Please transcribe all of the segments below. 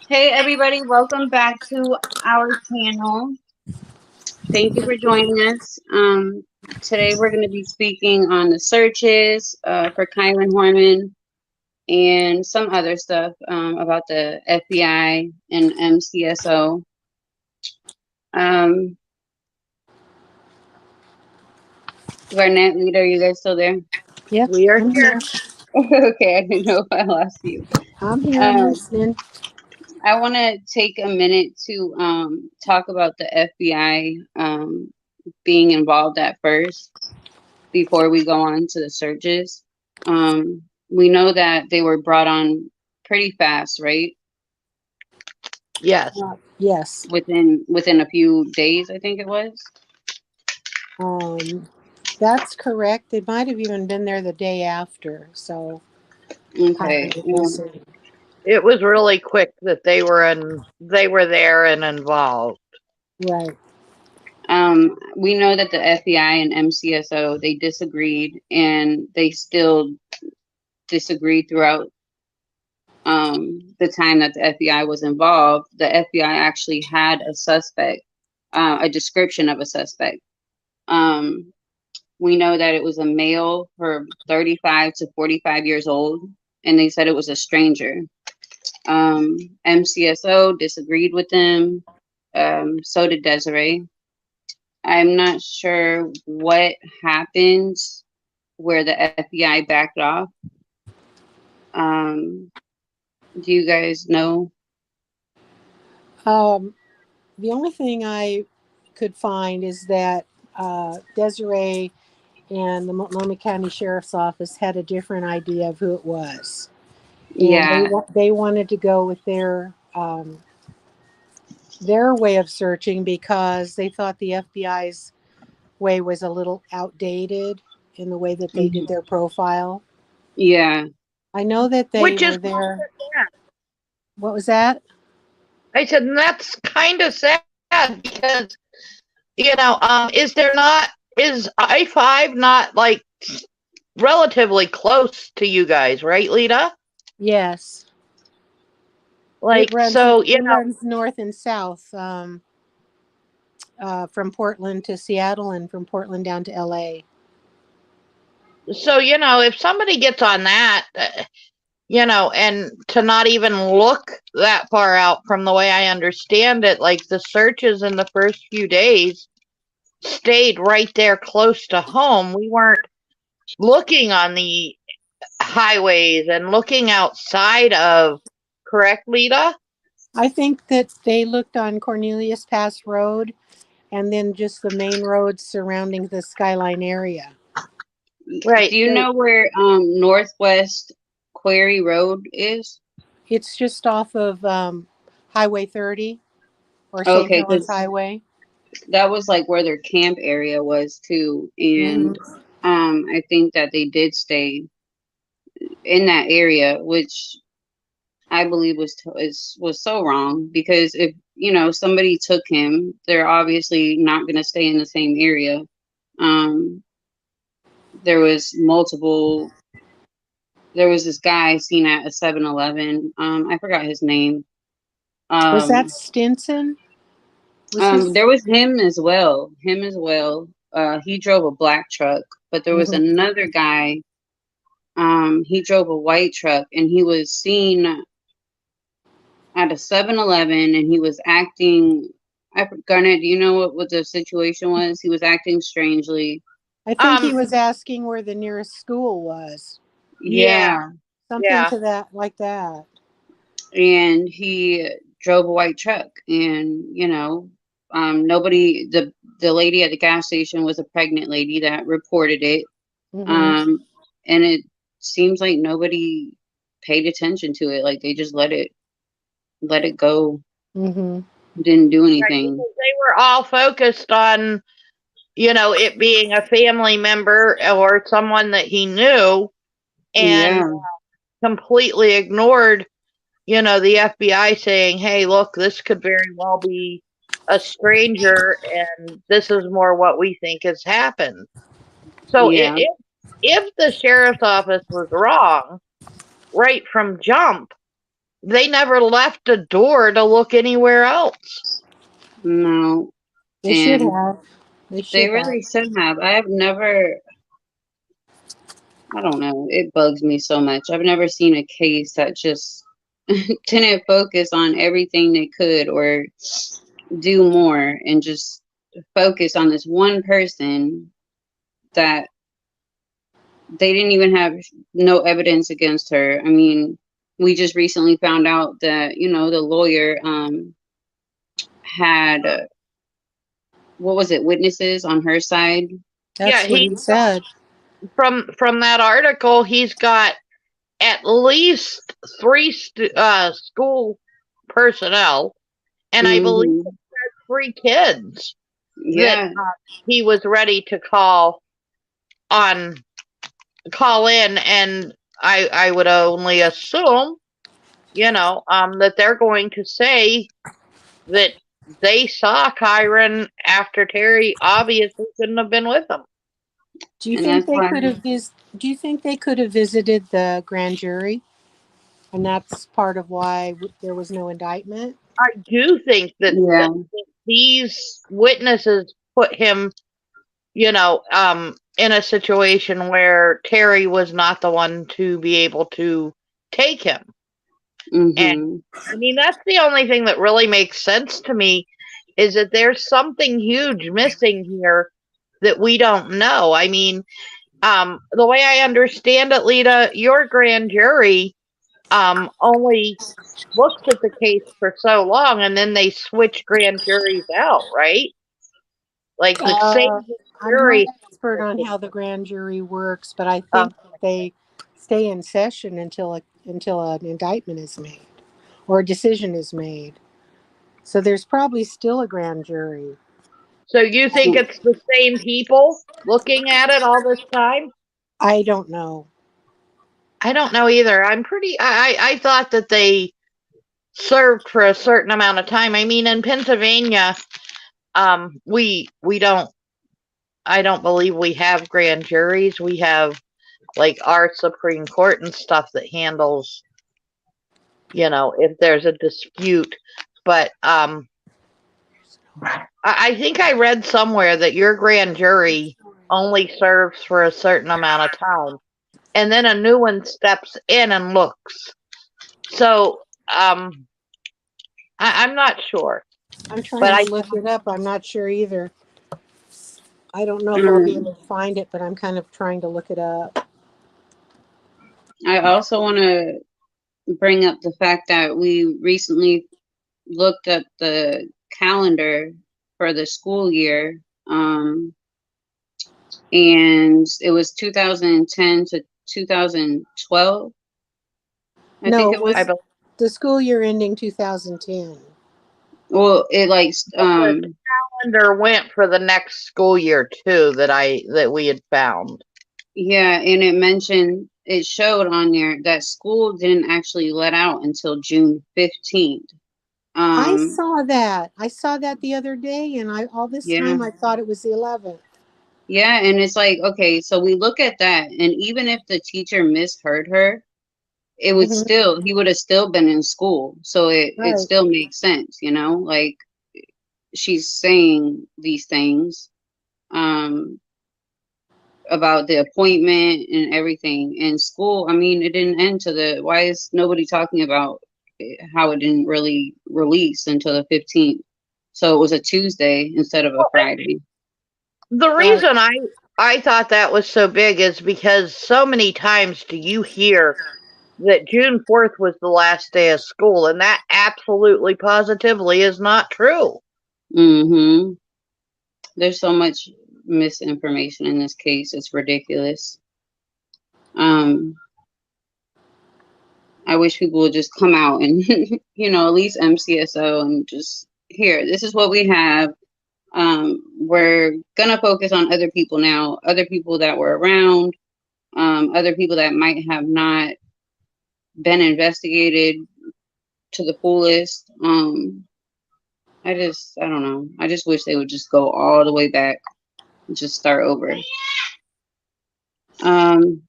Hey everybody, welcome back to our channel. Thank you for joining us. Today we're going to be speaking on the searches for kyron horman and some other stuff about the FBI and MCSO. Um, Garnett, Leader, are you guys still there? Yep, We are I'm here. here. Okay, I didn't know if I lost you. I'm here. I'm Um, listening. I want to take a minute to talk about the FBI being involved at first before we go on to the searches. We know that they were brought on pretty fast, right? Yes. Yes. Within a few days, I think it was. Um, that's correct. They might have even been there the day after. So Okay. highly recent. It was really quick that they were there and involved. Right. We know that the FBI and MCSO they disagreed, and they still disagreed throughout the time that the FBI was involved. The FBI actually had a suspect, a description of a suspect. Um, we know that it was a male for 35 to 45 years old, and they said it was a stranger. MCSO disagreed with them. So did Desiree. I'm not sure what happened where the FBI backed off. Um, do you guys know? Um, the only thing I could find is that Desiree and the Multnomah County Sheriff's Office had a different idea of who it was, and Yeah, they wanted to go with their way of searching because they thought the FBI's way was a little outdated in the way that they did mhm, their profile. yeah, I know that they Which is were there. sad. What was that? I said, and that's kind of sad because is there not is I-5 not like relatively close to you guys, right, Lita? Yes, Like so, it runs north and south, from Portland to Seattle and from Portland down to LA. if somebody gets on that, and to not even look that far out from the way I understand it, like the searches in the first few days stayed right there close to home. We weren't looking on the highways and looking outside of, correct, Lita? I think that they looked on Cornelius Pass Road and then just the main roads surrounding the Skyline area. Do Right. you know where Northwest Quarry Road is? It's just off of Highway 30 or St. Okay, Helens because Highway. that was like where their camp area was too, and Hmm. I think that they did stay in that area, which I believe was so wrong because if somebody took him, they're obviously not going to stay in the same area. Um, there was multiple. There was this guy seen at a 7-Eleven. I forgot his name. Was that Um, Stinson? Was his? there was him as well. Him as well. He drove a black truck, but there was Hmm. another guy. He drove a white truck, and he was seen at a 7-Eleven, and he was acting. Garnett, do you know what the situation was? He was acting strangely. I think he Um, was asking where the nearest school was. yeah, Yeah, Something yeah. to that, like that. and he drove a white truck, and nobody. The lady at the gas station was a pregnant lady that reported it. Hmm. Um, and it seems like nobody paid attention to it. Like they just let it go. Hmm. Didn't do Right. anything. Because they were all focused on, it being a family member or someone that he knew and Yeah. completely ignored, the FBI saying, hey, look, this could very well be a stranger and this is more what we think has happened. So Yeah. if the sheriff's office was wrong right from jump, they never left a door to look anywhere else. No, They should and have. They they should have. really should have. I have never, I don't know, it bugs me so much. I've never seen a case that just didn't focus on everything they could or do more and just focus on this one person that they didn't even have no evidence against her. I mean, we just recently found out that, the lawyer had what was it, witnesses on her side. Yeah, That's what he said. from that article, he's got at least three school personnel, and I believe Hmm. 3 kids that Yeah. he was ready to call in, and I would only assume, that they're going to say that they saw Kyron after Terry obviously couldn't have been with them. Do you And think that's they why. could have do you think they could have visited the grand jury? And that's part of why there was no indictment? I do think that Yeah. these witnesses put him, in a situation where Terry was not the one to be able to take him. And Hmm. I mean, that's the only thing that really makes sense to me, is that there's something huge missing here that we don't know. I mean, the way I understand it, Lita, your grand jury only looks at the case for so long, and then they switch grand juries out, right? Like the same Uh, I'm not jury. an expert on how the grand jury works, but I Uh, think that they stay in session until an indictment is made or a decision is made. So there's probably still a grand jury. so you think it's the same people looking at it all this time? I don't know. I don't know either. I thought that they served for a certain amount of time. I mean, in Pennsylvania, we don't. I don't believe we have grand juries. We have like our Supreme Court and stuff that handles, if there's a dispute. But I think I read somewhere that your grand jury only serves for a certain amount of time, and then a new one steps in and looks. So I'm not sure, I'm but trying to look it up. I'm not sure either. I don't know if I'll be um, able to find it, but I'm kind of trying to look it up. I also want to bring up the fact that we recently looked up the calendar for the school year, and it was 2010 to 2012. I No, think it it was. I was believe the school year ending 2010. Well, it like the calendar went for the next school year too that we had found. yeah, and it showed on there that school didn't actually let out until June 15th. I Um, saw that. I saw that the other day, and all this yeah. time I thought it was the 11th. Yeah, and it's like, okay, so we look at that, and even if the teacher misheard her, Hmm. he would have still been in school. So it Right. still makes sense, like she's saying these things um about the appointment and everything in school. I mean, it didn't end to why is nobody talking about how it didn't really release until the 15th? So it was a Tuesday instead of a Well, Friday. the Right. reason I thought that was so big is because so many times do you hear that June 4th was the last day of school, and that absolutely positively is not true. Mm-hmm. There's so much misinformation in this case. It's ridiculous. Um, I wish people would just come out and, at least MCSO and just here, this is what we have. We're gonna focus on other people now, other people that were around, other people that might have not been investigated to the fullest. I don't know. I just wish they would just go all the way back and just start over. Um,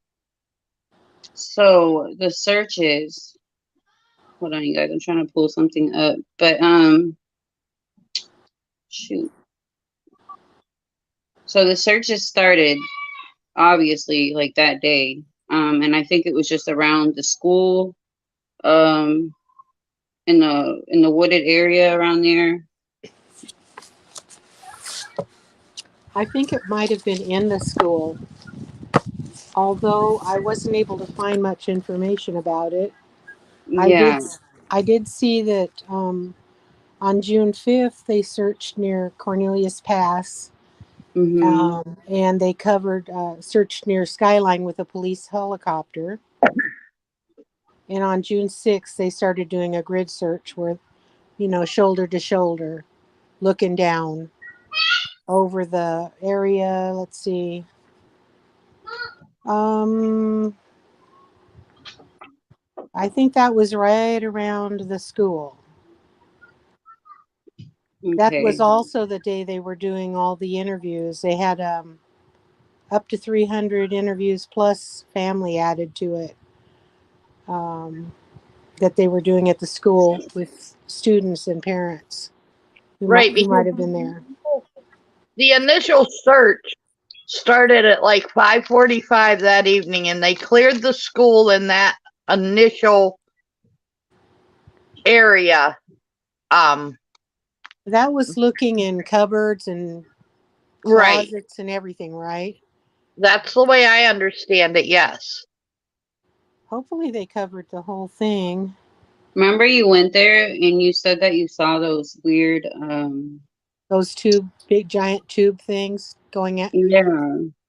so the searches, hold on, you guys. I'm trying to pull something up, but shoot. So the searches started obviously like that day, and I think it was just around the school, um, in the wooded area around there. I think it might have been in the school, although I wasn't able to find much information about it. I did, Yeah. I did see that on June 5th they searched near Cornelius Pass, Mhm. and they covered searched near Skyline with a police helicopter. And on June 6th they started doing a grid search where, shoulder to shoulder, looking down over the area. Let's see. Um, I think that was right around the school. That was Okay. also the day they were doing all the interviews. They had up to 300 interviews plus family added to it, um, that they were doing at the school with students and parents Right, who because might have been there. the initial search started at like 5:45 that evening, and they cleared the school in that initial area. Um, That was looking in cupboards and right. closets and everything, right? That's the way I understand it. Yes. Hopefully they covered the whole thing. Remember you went there and you said that you saw those weird Those big giant tube things going at, yeah.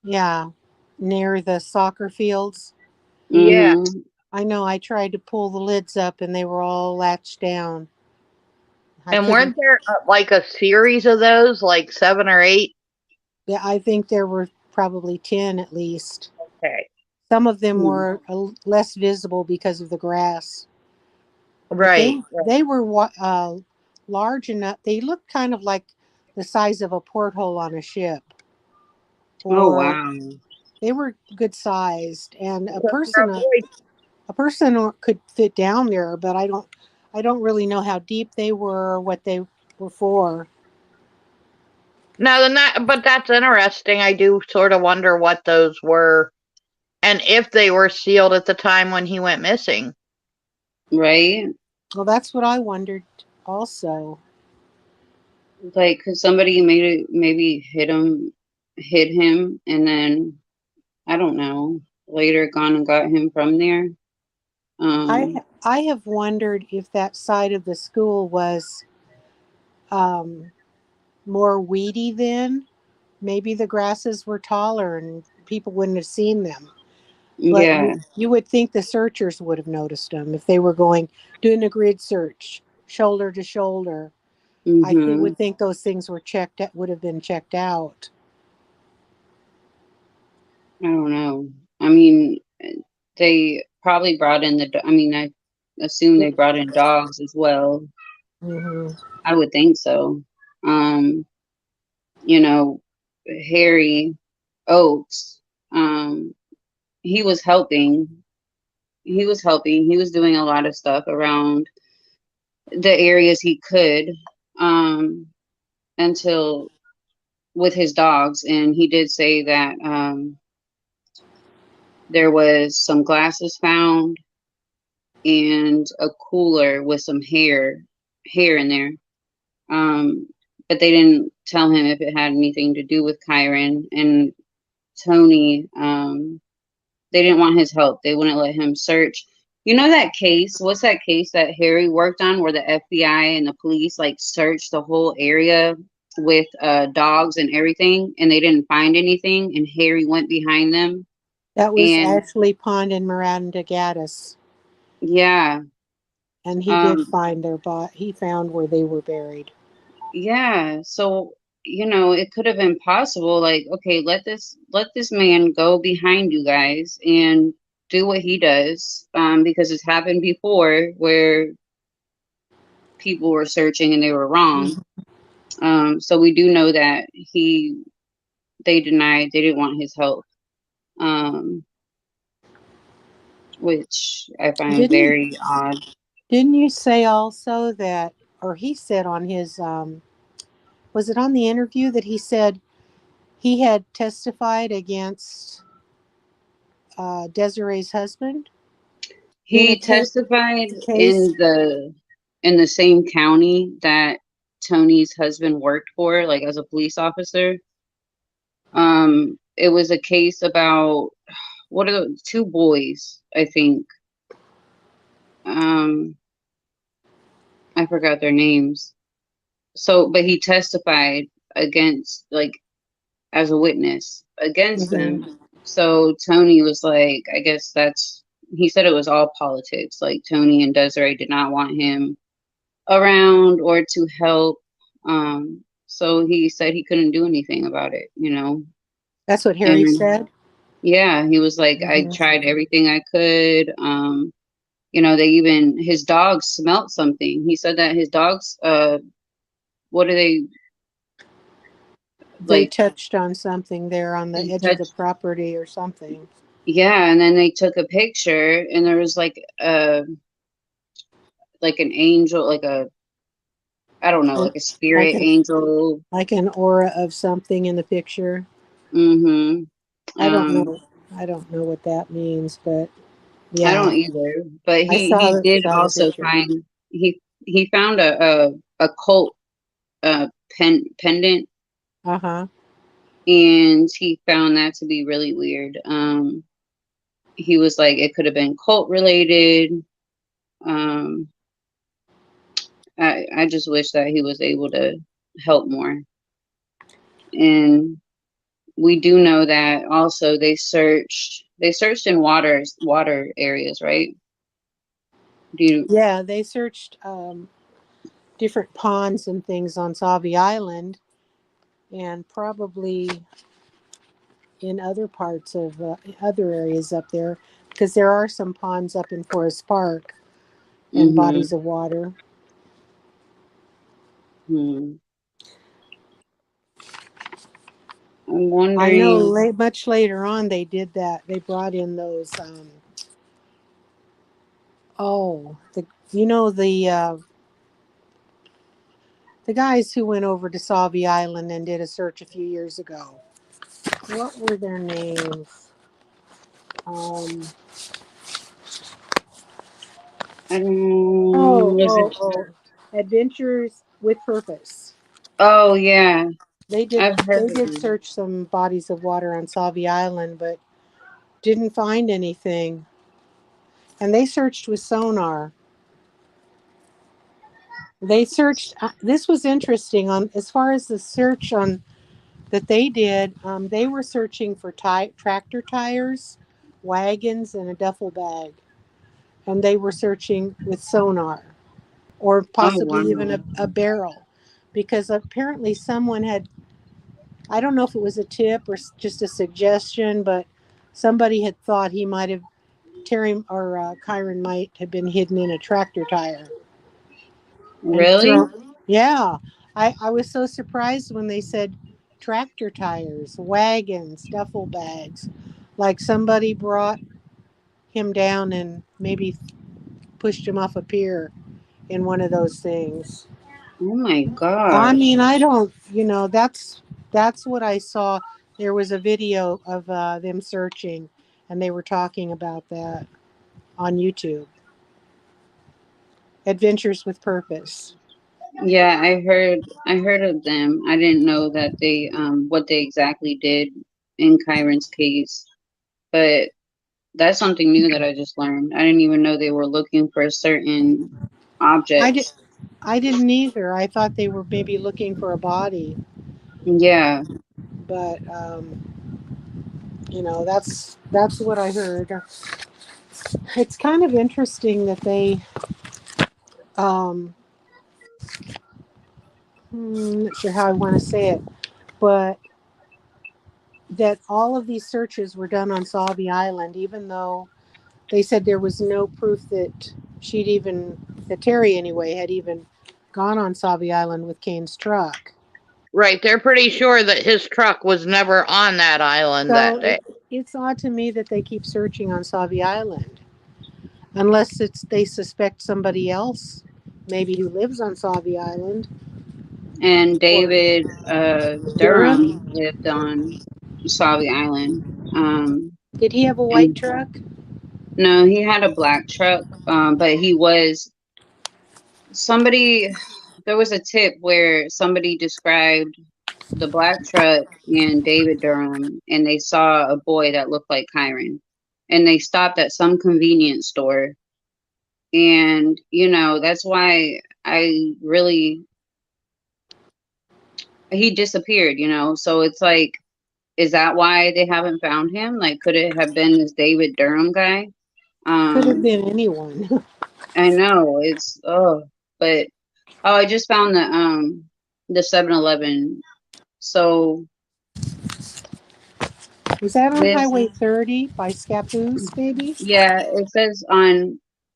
yeah, near the soccer fields. Yeah. Mhm. I know I tried to pull the lids up and they were all latched down. I And couldn't, weren't there like a series of those, like 7 or 8? yeah, I think there were probably 10 at least. Okay. Some of them Mm. were less visible because of the grass, but Right. they were large enough. They looked kind of like the size of a porthole on a ship, Oh or wow. they were good sized, and So for a boy, a person could fit down there. But I don't really know how deep they were or what they were for. now then that, but that's interesting. I do sort of wonder what those were, and if they were sealed at the time when he went missing. Right? Well, that's what I wondered also. Like, cause somebody made it maybe hit him, and then I don't know, later gone and got him from there. I have wondered if that side of the school was um, more weedy then. Maybe the grasses were taller and people wouldn't have seen them. But Yeah. you would think the searchers would have noticed them if they were doing a grid search, shoulder to shoulder. Mhm. Would think those things would have been checked out. I don't know. I mean, they probably brought in I mean, I assume they brought in dogs as well. Hmm. I would think so. Um, you know, Harry Oates, um, he was helping. He was helping. He was doing a lot of stuff around the areas he could, um, until with his dogs. And he did say that there was some glasses found and a cooler with some hair in there. Um, but they didn't tell him if it had anything to do with Kyron and Tony. They didn't want his help. They wouldn't let him search. You know that case? What's that case that Harry worked on where the FBI and the police like searched the whole area with dogs and everything, and they didn't find anything, and Harry went behind them. That was And Ashley Pond and Miranda Gaddis, yeah, and he did um, find their bot. He found where they were buried. yeah. So it could have been possible. Like, okay, let this man go behind you guys and do what he does, because it's happened before where people were searching and they were wrong. Mhm. So we do know that they denied they didn't want his help, um, which I find Didn't very odd. Didn't you say also that, or he said on his, was it on the interview that he said he had testified against Desiree's husband in a He testified case? in the same county that Tony's husband worked for, like as a police officer. It was a case about what are the two boys, I think. Um, I forgot their names. So, but he testified against, like, as a witness against them. Mhm. So Tony was like, I guess he said it was all politics. Like Tony and Desiree did not want him around or to help. So he said he couldn't do anything about it, you know. That's what Harry And said. yeah, he was like, I Mhm. tried everything I could. You know, his dogs smelt something. He said that his dogs, what do they They like? touched on something there on the They edge of the touched, property or something. yeah, and then they took a picture, and there was like an angel, like a I don't know, And like a like spirit an angel. like an aura of something in the picture. Mm-hmm. I don't Um, know. I don't know what that means, but I yeah, don't either, but I he did saw the also picture. find he found a cult pendant, Uh huh. and he found that to be really weird. He was like it could have been cult related. Um, I just wish that he was able to help more. And we do know that also they searched in water areas, right? Do you Yeah, they searched different ponds and things on Savi Island, and probably in other parts of other areas up there, because there are some ponds up in Forest Park and bodies mm-hmm, of water. hmm. I'm I know wondering. much later on they did that. They brought in those. Oh, you know the guys who went over to Savi Island and did a search a few years ago. What were their names? Um, I don't. Was it? oh, Adventures with Purpose. Oh yeah, They did I've heard they of did them. search some bodies of water on Savi Island, but didn't find anything. And they searched with sonar. They searched. This was interesting on as far as the search on that they did. They were searching for tractor tires, wagons, and a duffel bag, and they were searching with sonar or Oh possibly wow, even a barrel, because apparently someone had. I don't know if it was a tip or just a suggestion, but somebody had thought he might have Terry or Kyron might have been hidden in a tractor tire and really? thrown. Yeah, I was so surprised when they said tractor tires, wagons, duffel bags, like somebody brought him down and maybe pushed him off a pier in one of those things. Oh my I mean, gosh. I don't, that's what I saw. There was a video of them searching, and they were talking about that on YouTube. Adventures with Purpose. Yeah, I heard of them. I didn't know that they what they exactly did in Kyron's case, but that's something new that I just learned. I didn't even know they were looking for certain I did. objects. I didn't either. I thought they were maybe looking for a body, Yeah, but that's what I heard. It's kind of interesting that they um, not sure how I want to say it, but that all of these searches were done on Sauvie Island, even though they said there was no proof that that Terry anyway, had even gone on Sauvie Island with Kane's truck. Right, they're pretty sure that his truck was never on that island So that day. it's odd to me that they keep searching on Sauvie Island. unless they suspect somebody else, maybe who lives on Sauvie Island And or David Durham. Durham lived on Sauvie Island. Did he have a white And truck? no, he had a black truck, but he was somebody. There was a tip where somebody described the black truck and David Durham, and they saw a boy that looked like Kyron, and they stopped at some convenience store, and that's why I really he disappeared. So it's like, is that why they haven't found him? Like, could it have been this David Durham guy? Could have Um, been anyone. I know it's but I just found the 7-Eleven. So Was that on this Highway 30 by Scappoose, maybe? yeah, it says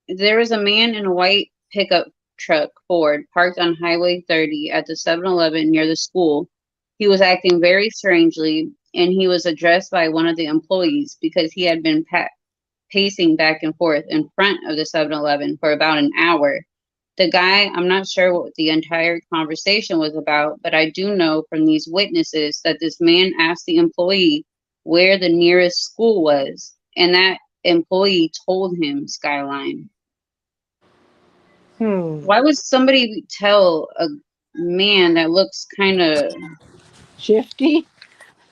there was a man in a white pickup truck Ford parked on Highway 30 at the 7-Eleven near the school. He was acting very strangely, and he was addressed by one of the employees because he had been pacing back and forth in front of the 7-Eleven for about an hour. The guy, I'm not sure what the entire conversation was about, but I do know from these witnesses that this man asked the employee where the nearest school was, and that employee told him Skyline. Why would somebody tell a man that looks kind of, Shifty?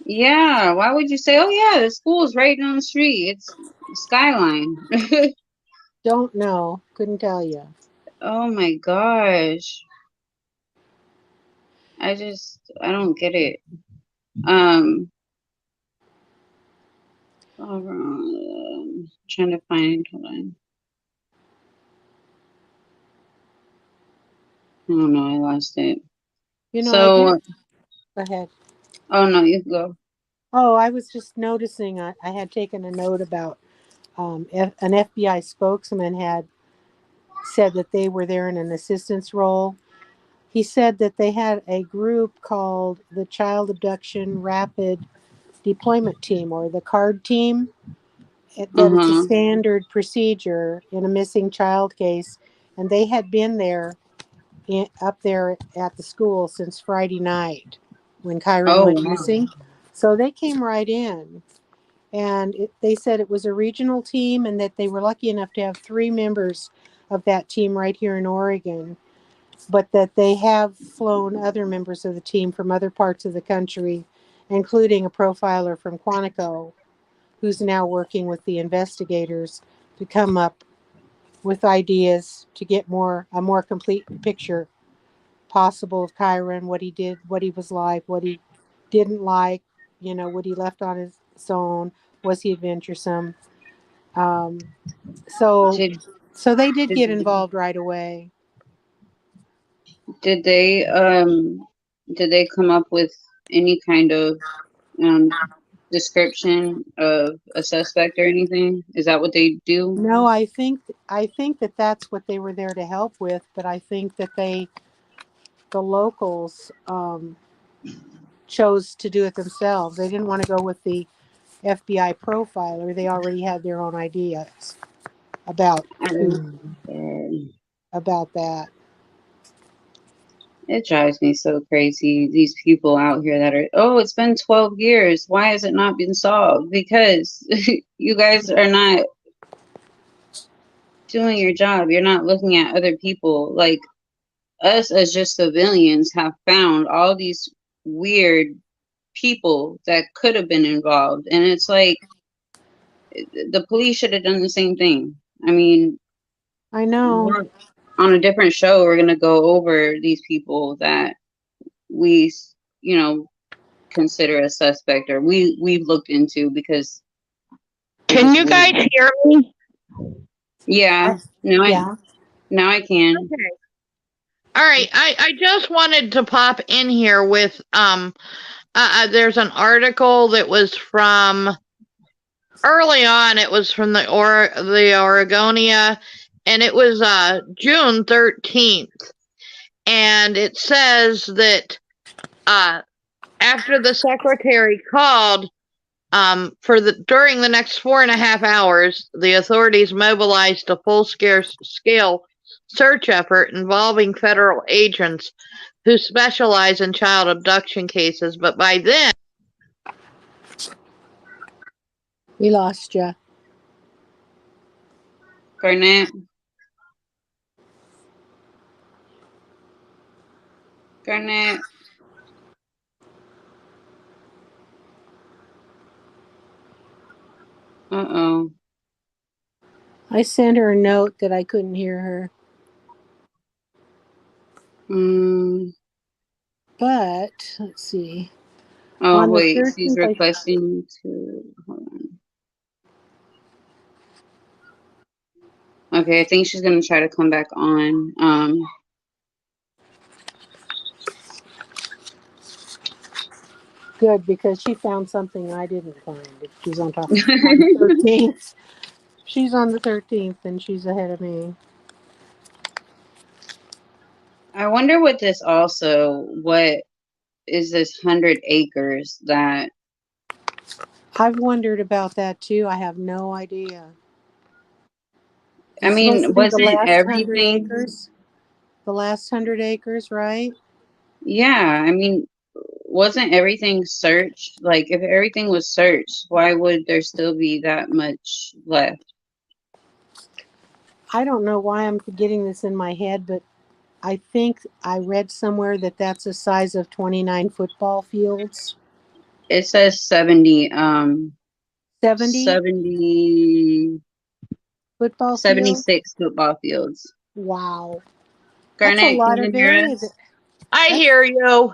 yeah, why would you say, oh yeah, the school is right down the street, it's Skyline? Don't know. Couldn't tell you. Oh my gosh. I don't get it. Um, trying to find, hold on. Oh no, I lost it. I did. So, Go ahead. oh no, you can go. Oh, I was just noticing I had taken a note about an FBI spokesman had said that they were there in an assistance role. He said that they had a group called the Child Abduction Rapid Deployment Team, or the CARD team, that it's a Uh-huh. standard procedure in a missing child case. And they had been there up there at the school since Friday night when Kyron Oh went wow. missing. So they came right in. And they said it was a regional team and that they were lucky enough to have 3 members of that team right here in Oregon, but that they have flown other members of the team from other parts of the country, including a profiler from Quantico, who's now working with the investigators to come up with ideas to get a more complete picture possible of Kyron, what he did, what he was like, what he didn't like, what he left on his own, was he adventuresome? Um, so, Did so they did did get involved right away. did they come up with any kind of um description of a suspect or anything? Is that what they do? No, I think that that's what they were there to help with, but I think that the locals chose to do it themselves. They didn't want to go with the FBI profiler. They already had their own ideas about who Um, about that. It drives me so crazy. These people out here that are, oh, it's been 12 years. Why has it not been solved? Because you guys are not doing your job. You're not looking at other people. Like us as just civilians have found all these weird people that could have been involved. And it's like the police should have done the same thing. I mean, I know. we're on a different show. We're going to go over these people that we, you know, consider a suspect or we've looked into because they're Can just you weird. guys hear me? Yeah, Yeah. now I can. Okay. All right. I just wanted to pop in here with there's an article that was from early on. It was from the Oregonia, and it was June 13th, and it says that after the secretary called, During the next 4.5 hours, the authorities mobilized a full-scale search effort involving federal agents who specialize in child abduction cases. But by then, We lost you. Garnett. Garnett. Uh-oh. I sent her a note that I couldn't hear her. But let's see. Oh, On the wait. She's 13th, requesting to... Hold on. Okay, I think she's going to try to come back on. good, because she found something I didn't find. She's on top of the 13th. She's on the 13th, and she's ahead of me. I wonder what what is this 100 acres that... I've wondered about that too. I have no idea. I It's supposed mean, to be the wasn't last 100 everything... acres. The last 100 acres, right? Yeah, I mean, wasn't everything searched? Like, if everything was searched, why would there still be that much left? I don't know why I'm getting this in my head, but I think I read somewhere that that's the size of 29 football fields. It says 70, 70 football fields? 76 football fields. Wow. That's a Garnett, can lot you of hear area. us? I hear you.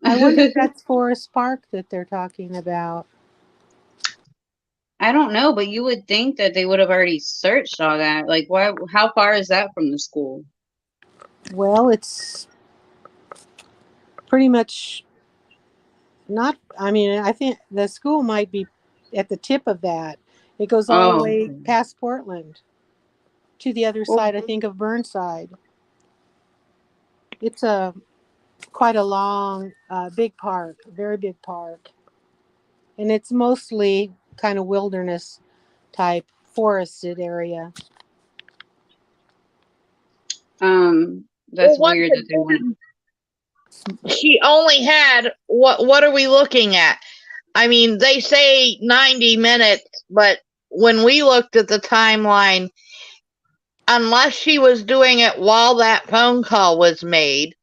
I wonder if that's Forest Park that they're talking about. I don't know, but you would think that they would have already searched all that. Like, why? How far is that from the school? Well, it's pretty much not. I mean, I think the school might be at the tip of that. It goes all the Oh, way okay. past Portland to the other Well, side, I think, of Burnside. It's quite a long, big park, very big park. And it's mostly kind of wilderness type forested area. that's Once weird that they want. she only had what are we looking at? I mean, they say 90 minutes, but when we looked at the timeline, unless she was doing it while that phone call was made,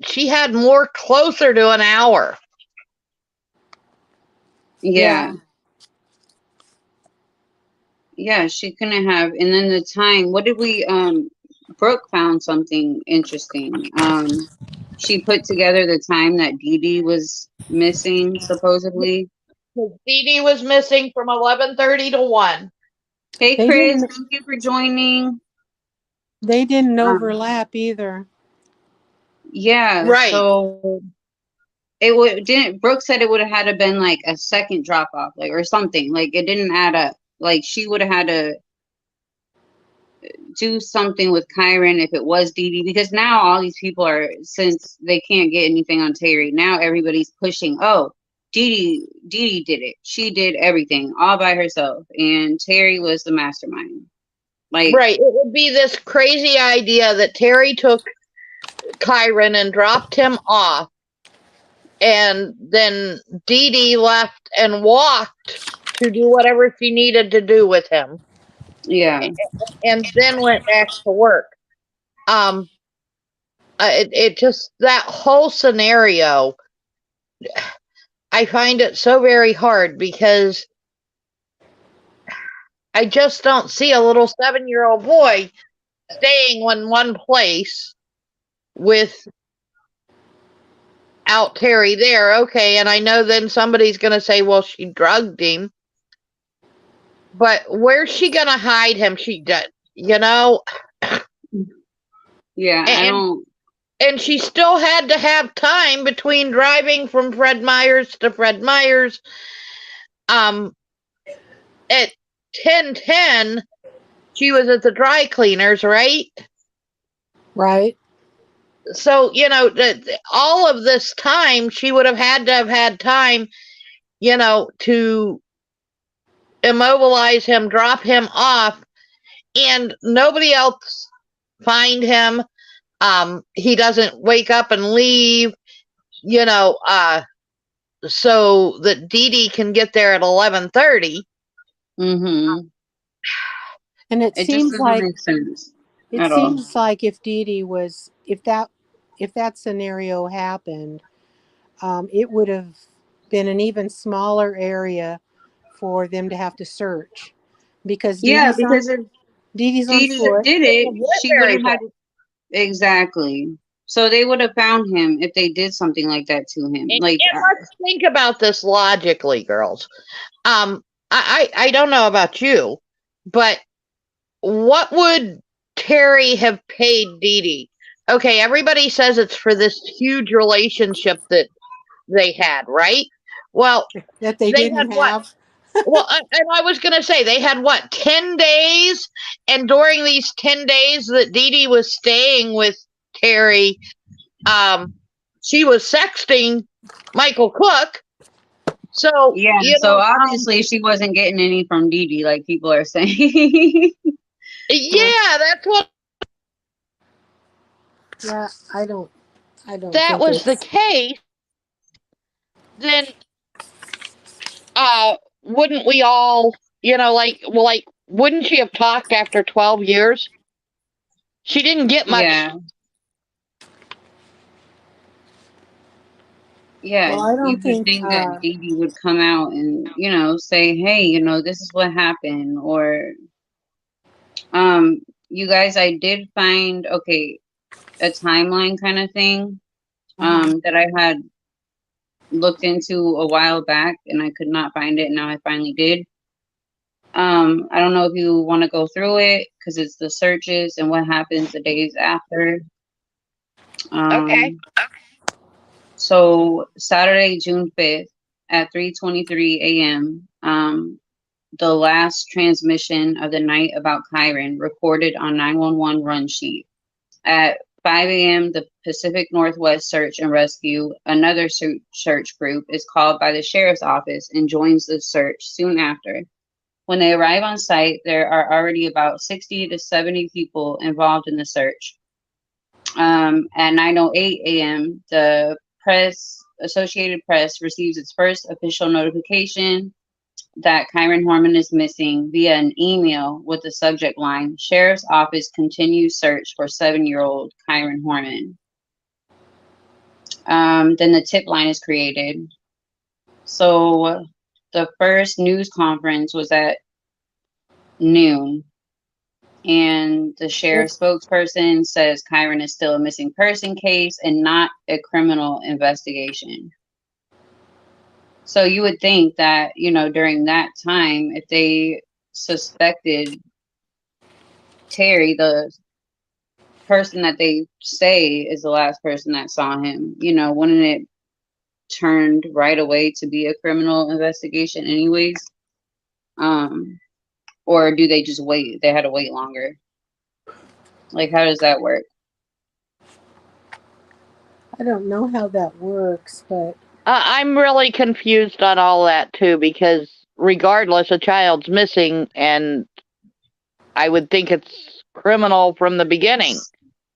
she had more closer to an hour. Yeah. Yeah, she couldn't have. And then the time, what did we, Brooke found something interesting. She put together the time that Dee Dee was missing, supposedly. Dee Dee was missing from 11:30 to 1. Hey, They Chris, didn't thank you for joining. they didn't overlap either. Yeah, Right. so didn't Brooke said it would have had to been like a second drop off, like, or something. Like, it didn't add up. Like, she would have had to do something with kyron if it was Dee Dee, because now all these people are, since they can't get anything on Terry, now everybody's pushing, oh, Dee Dee did it. She did everything all by herself, and Terry was the mastermind. Like, right. It would be this crazy idea that Terry took kyron and dropped him off, and then Dee Dee left and walked to do whatever she needed to do with him. yeah. And then went back to work. It just, that whole scenario, I find it so very hard because I just don't see a little 7-year-old boy staying in one place without Terry there. Okay, and I know then somebody's going to say, well, she drugged him. But where's she going to hide him? She did, you know? Yeah, I don't. And she still had to have time between driving from Fred Meyer's to Fred Meyer's. At 10:10, she was at the dry cleaners, right? Right. So, all of this time, she would have had to have had time to immobilize him, drop him off, and nobody else find him. He doesn't wake up and leave, so that Dee Dee can get there at 11:30. Mm-hmm. And it It just seems doesn't like make sense it at all. seems like if Dee Dee was if that scenario happened, it would have been an even smaller area for them to have to search because Yeah, because if Dee Dee's on Dee Dee foot. did It it, went she would very have had fast. exactly. So they would have found him if they did something like that to him. And, Like, and let's think about this logically, girls. I don't know about you, but what would Terry have paid Dee Dee? Okay, everybody says it's for this huge relationship that they had, right? Well, That they they had didn't what? have. Well, and I was going to say they had what, 10 days? And during these 10 days that Dee Dee was staying with Terry, she was sexting Michael Cook. So, yeah, so obviously she wasn't getting any from Dee Dee, like people are saying. yeah, that's what. Yeah, I don't That think was the it's. case. Then, wouldn't we all, wouldn't she have talked after 12 years? She didn't get much. Yeah. Yeah, Well, I you don't would think. think that Dee Dee would come out and, say, hey, this is what happened. Or, you guys, I did find, okay, a timeline kind of thing, that I had looked into a while back and I could not find it. Now I finally did. I don't know if you want to go through it because it's the searches and what happens the days after. Okay. So Saturday, June 5th at 3:23 a.m., the last transmission of the night about Kyron recorded on 911 run sheet. At 5 a.m., the Pacific Northwest Search and Rescue, another search group, is called by the sheriff's office and joins the search soon after. When they arrive on site, there are already about 60 to 70 people involved in the search. At 9:08 a.m., the Associated Press receives its first official notification that kyron horman is missing via an email with the subject line, Sheriff's Office continues search for 7-year-old kyron horman. Then the tip line is created. So the first news conference was at noon. And the sheriff's spokesperson says kyron is still a missing person case and not a criminal investigation. So you would think that, during that time, if they suspected Terry, the person that they say is the last person that saw him, wouldn't it turned right away to be a criminal investigation anyways? Or do they just wait? They had to wait longer. Like, how does that work? I don't know how that works, but I'm really confused on all that too, because regardless, a child's missing, and I would think it's criminal from the beginning.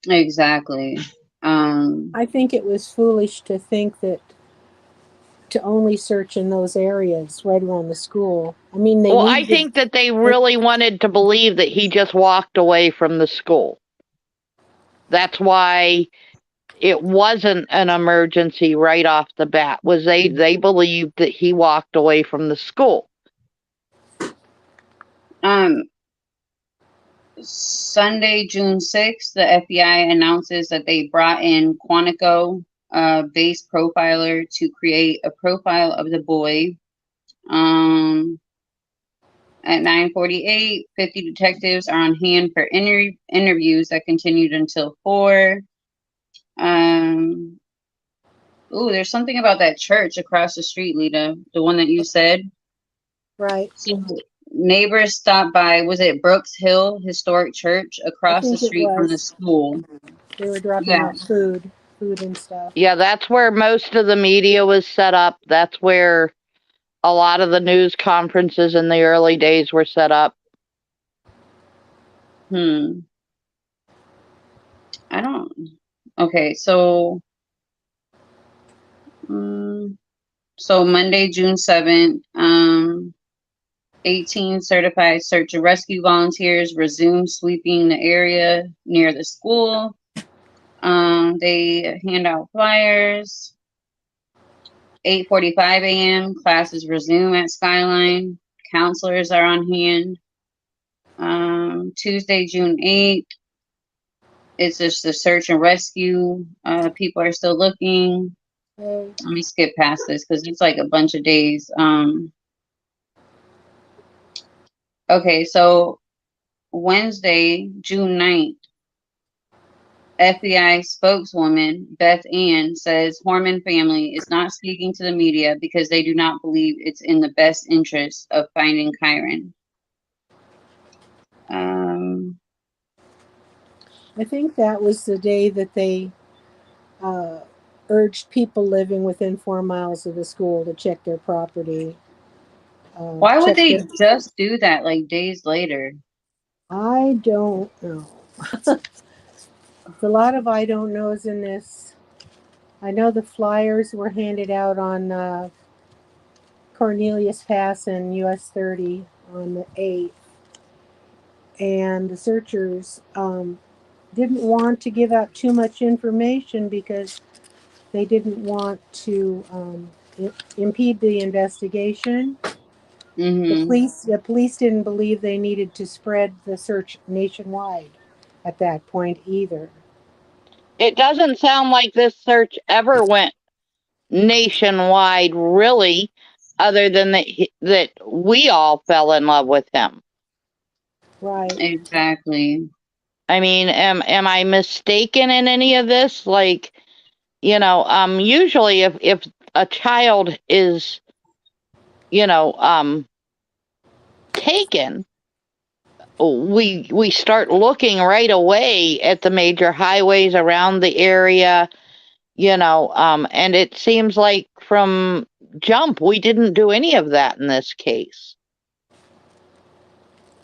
Exactly. I think it was foolish to think that to only search in those areas right around the school. I mean, I think that they really wanted to believe that he just walked away from the school. That's why it wasn't an emergency right off the bat. Was they believed that he walked away from the school. Sunday, June 6th, the FBI announces that they brought in Quantico, a base profiler, to create a profile of the boy. At 9:48, 50 detectives are on hand for interviews that continued until 4. There's something about that church across the street, Lita, the one that you said. Right. So neighbors stopped by, was it Brooks Hill Historic Church across the street from the school? They were dropping off food and stuff. Yeah, that's where most of the media was set up. That's where a lot of the news conferences in the early days were set up. I don't. Okay, so Monday, June 7th, 18 certified search and rescue volunteers resume sweeping the area near the school. They hand out flyers. 8:45 a.m. classes resume at Skyline. Counselors are on hand. Tuesday, June 8th. It's just the search and rescue. People are still looking. Let me skip past this because it's like a bunch of days. Okay, so Wednesday, June 9th, FBI spokeswoman Beth Ann says Horman family is not speaking to the media because they do not believe it's in the best interest of finding kyron. I think that was the day that they urged people living within 4 miles of the school to check their property. Why would they just do that like days later? I don't know. There's a lot of I don't knows in this. I know the flyers were handed out on Cornelius Pass and US 30 on the 8th. And the searchers didn't want to give out too much information because they didn't want to impede the investigation. The police didn't believe they needed to spread the search nationwide at that point either. It doesn't sound like this search ever went nationwide, really, other than that we all fell in love with him. Right. Exactly. I mean, am I mistaken in any of this? Like, you know, usually if a child is, you know, taken, we start looking right away at the major highways around the area, you know, and it seems like from jump we didn't do any of that in this case.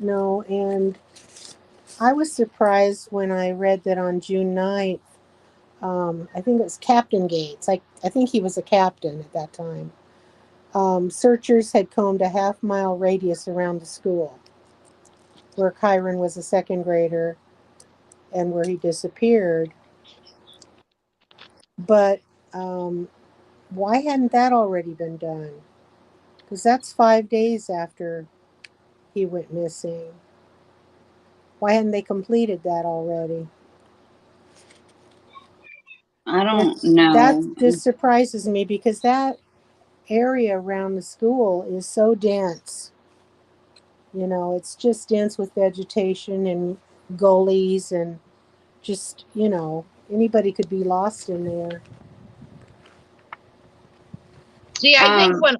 No, and I was surprised when I read that on June 9th, I think it was Captain Gates. I think he was a captain at that time. Searchers had combed a half-mile radius around the school where kyron was a second grader and where he disappeared. But why hadn't that already been done? Because that's 5 days after he went missing. Why hadn't they completed that already? I don't know. That just surprises me because that area around the school is so dense. You know, it's just dense with vegetation and gullies and just, you know, anybody could be lost in there. See, I think when I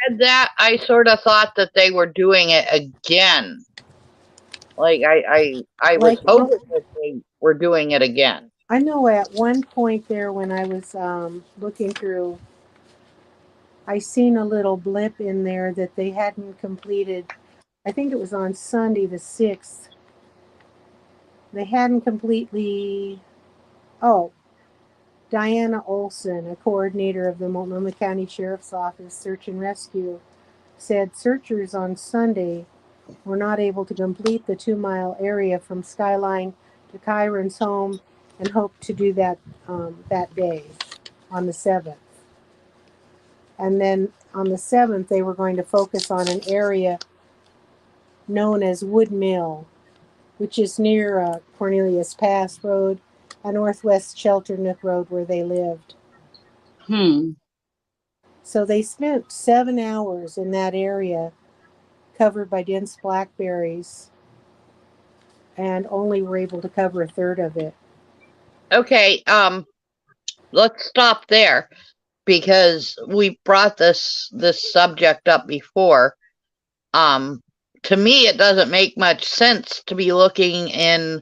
read that, I sort of thought that they were doing it again. Like I was hoping that they were doing it again. I know at one point there when I was looking through, I seen a little blip in there that they hadn't completed. I think it was on Sunday the 6th. They hadn't completely. Oh, Diana Olson, a coordinator of the Multnomah County Sheriff's Office Search and Rescue, said searchers on Sunday were not able to complete the 2-mile area from Skyline to kyron's home and hoped to do that that day on the 7th. And then on the 7th, they were going to focus on an area known as Wood Mill, which is near Cornelius Pass Road and Northwest Shelter Nook Road where they lived. So they spent 7 hours in that area covered by dense blackberries and only were able to cover a third of it. Okay, let's stop there because we brought this subject up before. To me, it doesn't make much sense to be looking in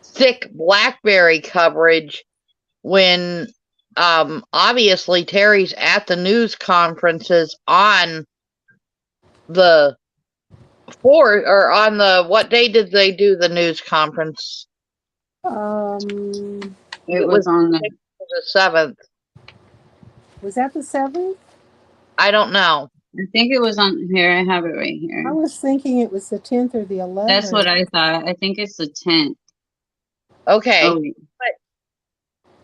thick blackberry coverage when obviously Terry's at the news conferences on the fourth, or on the, what day did they do the news conference? Um, It was on the, The 7th. was that the 7th? I don't know. I think it was on here. I have it right I here. was thinking it was the 10th or the 11th. That's what I thought. I think it's the 10th. Okay. Oh, But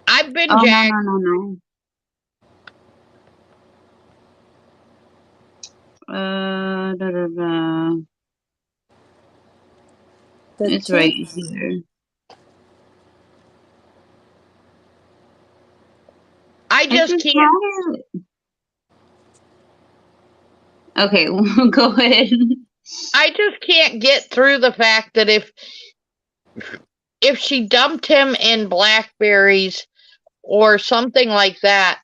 I've been oh no, jacked. no. Da, da, da. It's right here. I just can't. Okay, go ahead. I just can't get through the fact that if she dumped him in blackberries or something like that,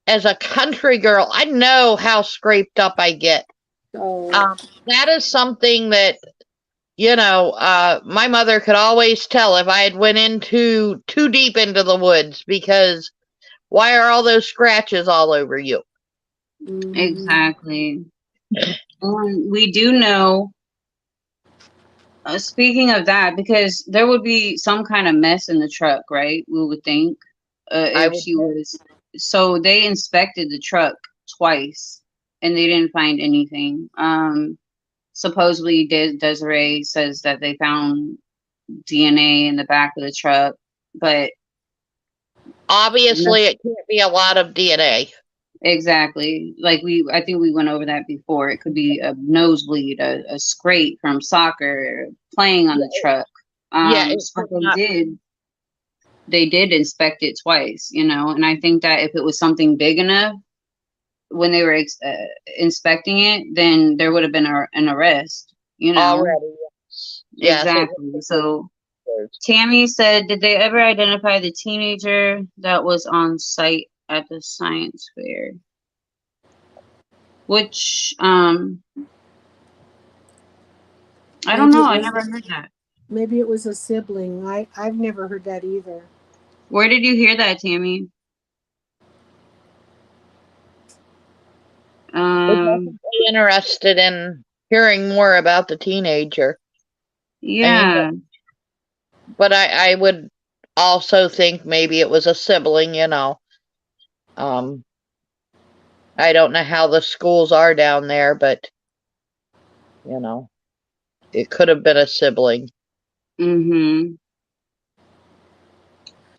as a country girl, I know how scraped up I get. Oh. That is something that, my mother could always tell if I had went into too deep into the woods, because why are all those scratches all over you? Exactly. We do know, speaking of that, because there would be some kind of mess in the truck, right? We would think, if she was. So they inspected the truck twice, and they didn't find anything. Supposedly, Desiree says that they found DNA in the back of the truck, but obviously it can't be a lot of DNA. Exactly. Like I think we went over that before. It could be a nosebleed, a scrape from soccer, playing on the truck. So they did inspect it twice, and I think that if it was something big enough when they were inspecting it, then there would have been an arrest, Already. Yes. Exactly. So Tammy said, did they ever identify the teenager that was on site at the science fair? Which, I don't know. I never heard that. Maybe it was a sibling. I've never heard that either. Where did you hear that, Tammy? I'm interested in hearing more about the teenager. Yeah. But I would also think maybe it was a sibling, I don't know how the schools are down there, but it could have been a sibling. Mm-hmm.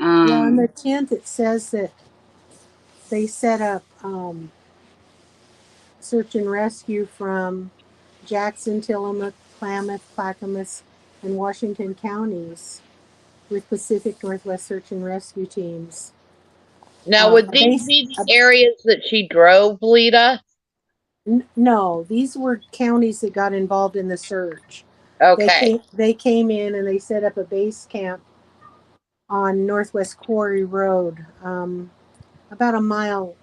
Yeah, on the 10th it says that they set up search and rescue from Jackson, Tillamook, Klamath, Clackamas, and Washington counties with Pacific Northwest search and rescue teams. Now, would these be the areas that she drove, Lita? No, these were counties that got involved in the search. Okay. They came in and they set up a base camp on Northwest Quarry Road, about a mile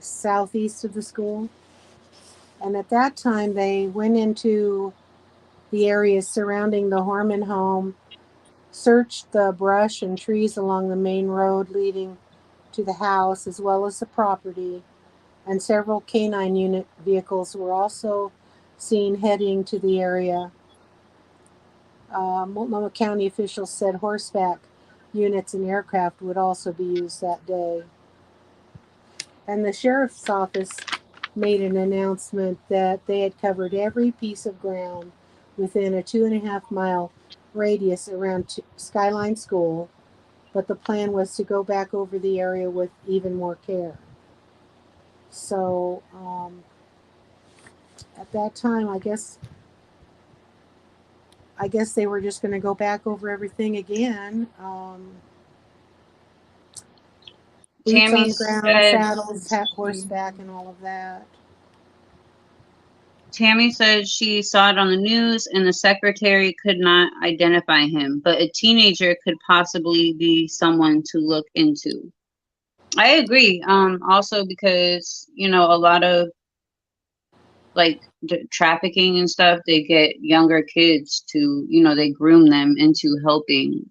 southeast of the school. And at that time, they went into the areas surrounding the Horman home, searched the brush and trees along the main road leading to the house, as well as the property, and several canine unit vehicles were also seen heading to the area. Multnomah County officials said horseback units and aircraft would also be used that day. And the sheriff's office made an announcement that they had covered every piece of ground within a 2.5-mile radius around Skyline School, but the plan was to go back over the area with even more care. So at that time, I guess they were just going to go back over everything again. Boots on ground, saddles, horseback, and all of that. Tammy says she saw it on the news and the secretary could not identify him, but a teenager could possibly be someone to look into. I agree. Also because, a lot of like trafficking and stuff, they get younger kids to, they groom them into helping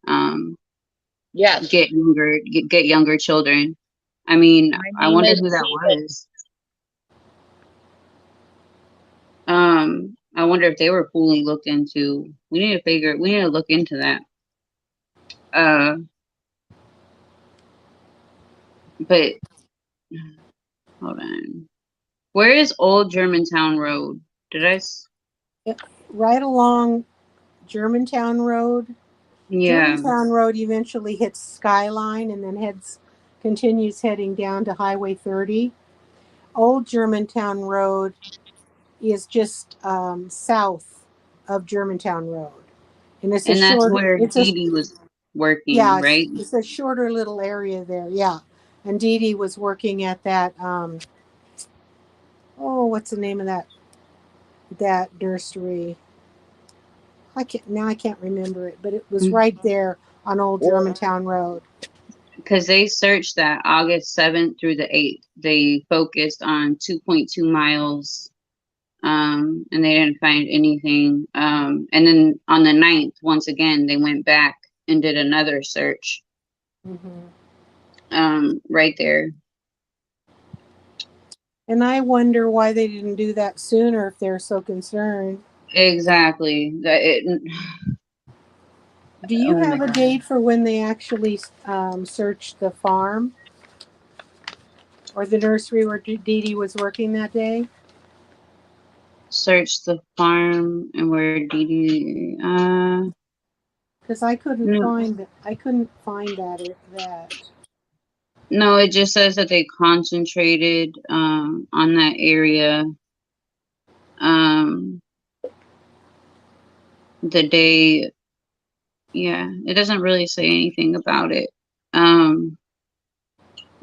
Yes. get younger children. I mean, I wonder who that was. I wonder if they were fully looked into. We need to look into that. But hold on. Where is Old Germantown Road? Did I? Right along Germantown Road. Yeah. Germantown Road eventually hits Skyline and then continues heading down to Highway 30. Old Germantown Road is just south of Germantown Road, and it's a And that's short. where It's Dee a Dee was working, yeah. right? It's a shorter little area there. Yeah, and Dee Dee was working at that. What's the name of that nursery? I can't remember it, but it was right there on Old Germantown Road. Because they searched that August 7th through the 8th. They focused on 2.2 miles, and they didn't find anything. And then on the 9th, once again, they went back and did another search right there. And I wonder why they didn't do that sooner if they're so concerned. Exactly. Do you Oh my have a God. date for when they actually searched the farm or the nursery where Dee Dee was working that day? Search the farm and where Dee Dee. Because I couldn't No, find it. I couldn't find that. no, it just says that they concentrated on that area um the day. Yeah, it doesn't really say anything about it.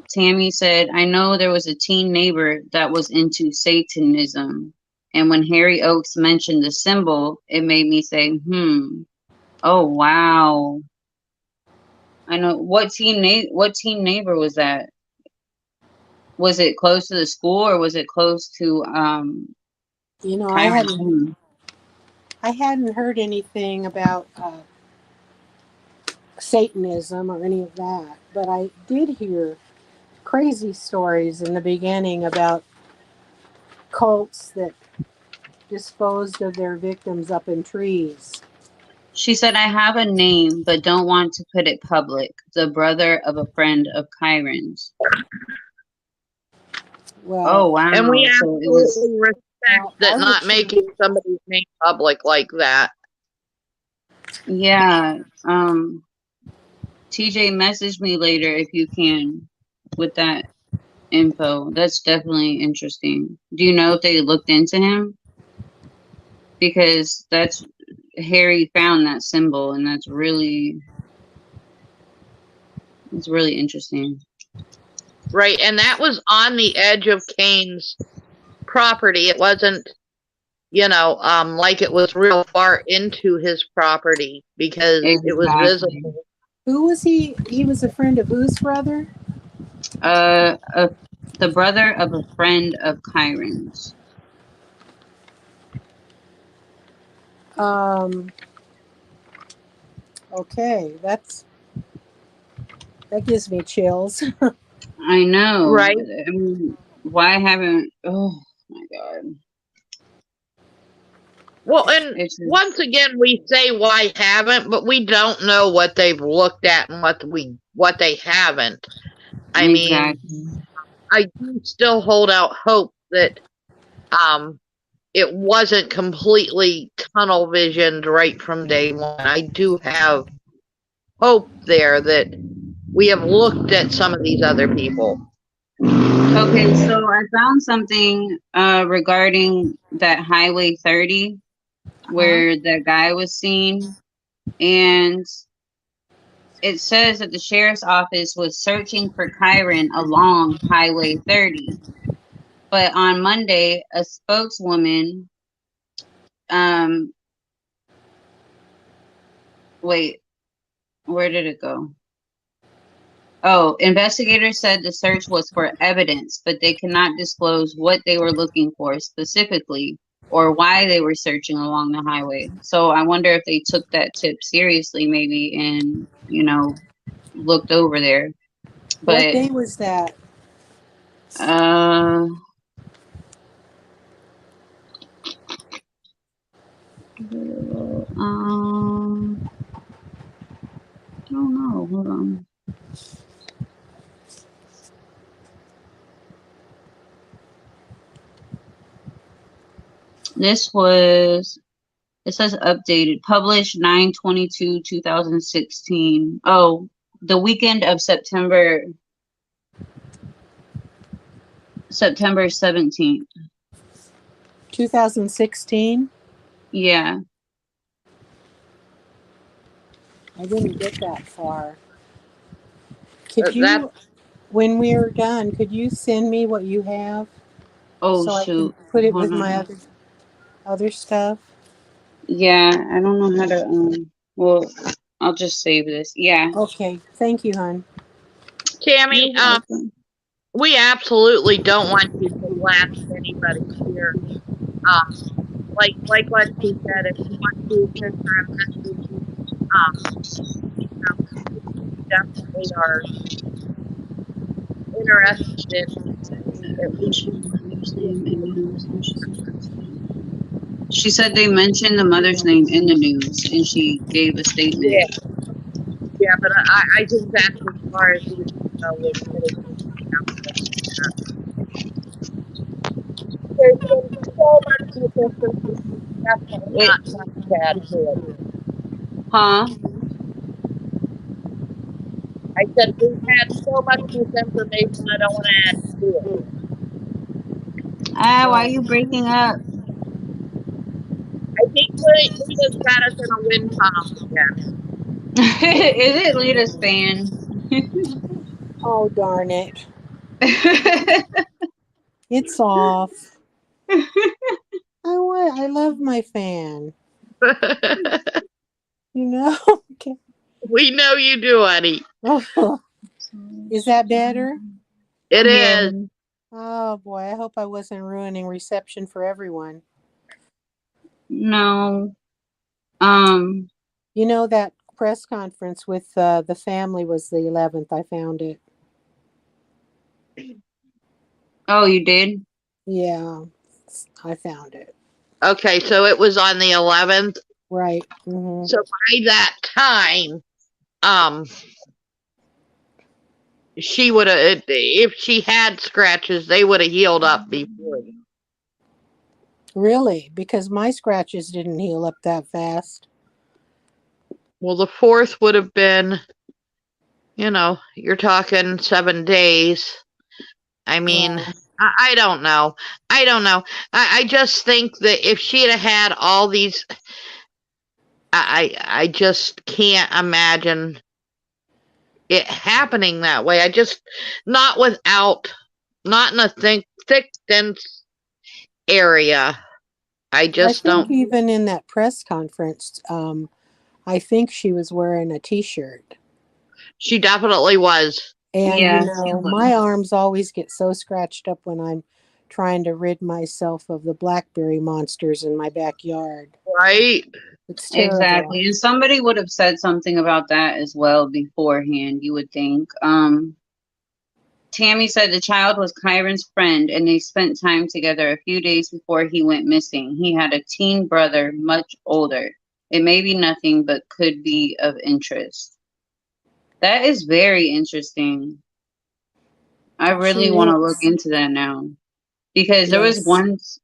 Tammy said, I know there was a teen neighbor that was into Satanism. And when Harry Oakes mentioned the symbol, it made me say, oh wow. I know what teen neighbor was that? Was it close to the school or was it close to Kyron's home? I hadn't heard anything about Satanism or any of that, but I did hear crazy stories in the beginning about cults that disposed of their victims up in trees. She said, I have a name, but don't want to put it public. The brother of a friend of Kyron's. Well, Oh, wow. And we So it was. absolutely respect that not making somebody's name public like that. Yeah. TJ, message me later if you can with that info. That's definitely interesting. Do you know if they looked into him? Because that's Harry found that symbol, and it's really interesting. Right. And that was on the edge of Kane's property. It wasn't, like it was real far into his property because it was Exactly. visible. Who was he? He was a friend of whose brother? The brother of a friend of Kyron's. Okay, that gives me chills. I know. Right. I mean, why haven't? Oh my God. Well, and once again, we say why haven't, but we don't know what they've looked at and what they haven't. I mean, I do still hold out hope that it wasn't completely tunnel visioned right from day one. I do have hope there that we have looked at some of these other people. Okay, so I found something regarding that Highway 30 where that guy was seen, and it says that the sheriff's office was searching for Kyron along Highway 30. But on Monday, a spokeswoman, wait, where did it go? Oh, investigators said the search was for evidence, but they cannot disclose what they were looking for specifically or why they were searching along the highway. So I wonder if they took that tip seriously, maybe, and, looked over there. But what day was that? I don't know. Hold on. This was, it says updated, published 9/22/2016. Oh, the weekend of September 17th. 2016. Yeah. I didn't get that far. Could That you, when we're done, could you send me what you have Oh so I can shoot. put it Hold with my on. other stuff? Yeah, I don't know how to well, I'll just save this. Yeah. Okay, thank you, hon. Tammy, You're welcome. we absolutely don't want you to blast anybody here. Like Lexi said, if you want to send her a message, we definitely are interested in at least She said they mentioned the mother's name in the news, and she gave a statement. yeah, yeah, but I think that's as far as we can go with getting there's been so much misinformation, definitely Wait, not trying to add to it. huh? I said we've had so much misinformation, I don't want to add to it. Ah, why are Right. you breaking up? I think Leah's got us in a wind tunnel again. Is it Lita's fan? Oh, darn it. It's off. I love my fan. You know? Okay. We know you do, honey. Oh, is that better? It Yeah. is. Oh boy, I hope I wasn't ruining reception for everyone. No. You know, that press conference with the family was the 11th. I found it. Oh, you did? Yeah, I found it. Okay, so it was on the 11th. Right. Mm-hmm. So by that time, she would have, if she had scratches, they would have healed up before. Really? Because my scratches didn't heal up that fast. Well, the 4th would have been, you're talking 7 days. I mean, Wow. I don't know. I don't know. I just think that if she'd have had all these, I just can't imagine it happening that way. I just, not in a thick, dense area. I I just think don't. even in that press conference, I think she was wearing a t-shirt. She definitely was. And you Yeah, she know, was. my arms always get so scratched up when I'm trying to rid myself of the blackberry monsters in my backyard. Right? It's terrible. Exactly. And somebody would have said something about that as well beforehand, you would think. Tammy said the child was Kyron's friend and they spent time together a few days before he went missing. He had a teen brother, much older. It may be nothing, but could be of interest. That is very interesting. I really She want to look is. into that now. Because there was Yes. once,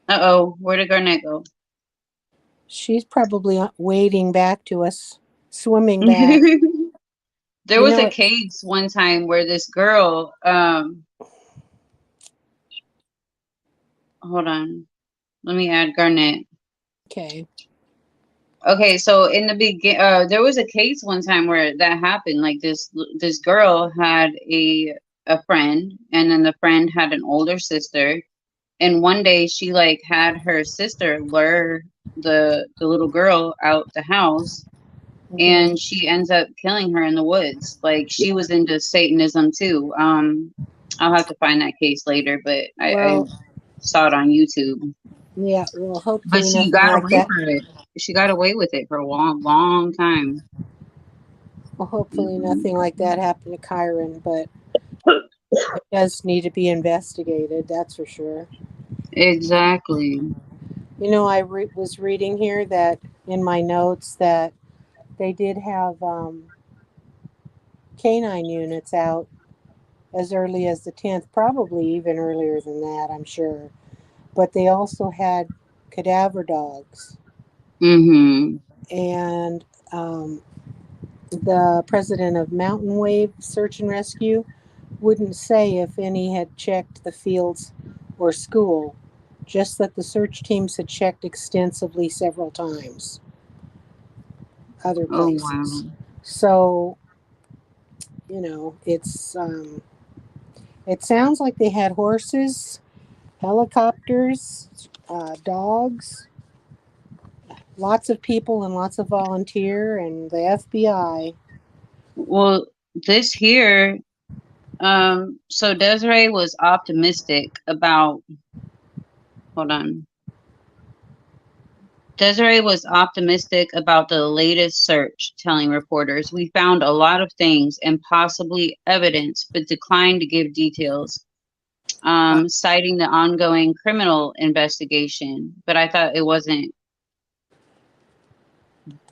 uh-oh, where did Garnett go? She's probably wading back to us, swimming back. There You was know a it. case one time where this girl, hold on, let me add Garnett. Okay. Okay, so in the begin, there was a case one time where that happened. Like this girl had a friend, and then the friend had an older sister, and one day she like had her sister lure the little girl out the house, Mm-hmm. and she ends up killing her in the woods. Like she was into Satanism too. I'll have to find that case later, but I Well, saw it on YouTube. yeah. Well, But hopefully she nothing got like away that. from it. She got away with it for a long, long time. Well, hopefully Mhm. nothing like that happened to Kyron, but it does need to be investigated. That's for sure. Exactly. I was reading here that in my notes that they did have canine units out as early as the 10th, probably even earlier than that, I'm sure. But they also had cadaver dogs. Mm-hmm. And the president of Mountain Wave Search and Rescue wouldn't say if any had checked the fields or school, just that the search teams had checked extensively several times other Oh places. wow. So, it sounds like they had horses, helicopters, dogs, lots of people and lots of volunteer and the FBI. Well, this here, so Desiree was optimistic about, hold on. Desiree was optimistic about the latest search, telling reporters, "We found a lot of things and possibly evidence, but declined to give details," citing the ongoing criminal investigation. But I thought it wasn't.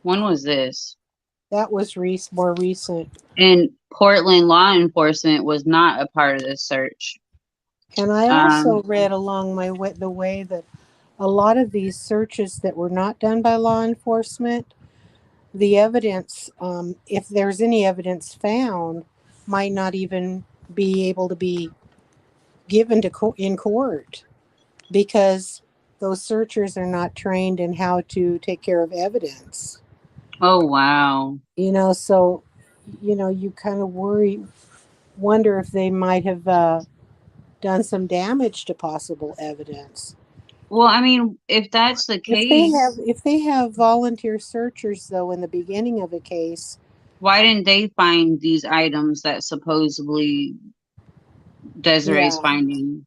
When was this? That was more recent. And Portland law enforcement was not a part of this search. And I also Um, read along the way that a lot of these searches that were not done by law enforcement, the evidence, if there's any evidence found, might not even be able to be given to in court because those searchers are not trained in how to take care of evidence. oh wow. So you kind of wonder if they might have done some damage to possible evidence. Well, I mean, if that's the case, If they have volunteer searchers though in the beginning of a case, why didn't they find these items that supposedly Desiree's yeah, finding?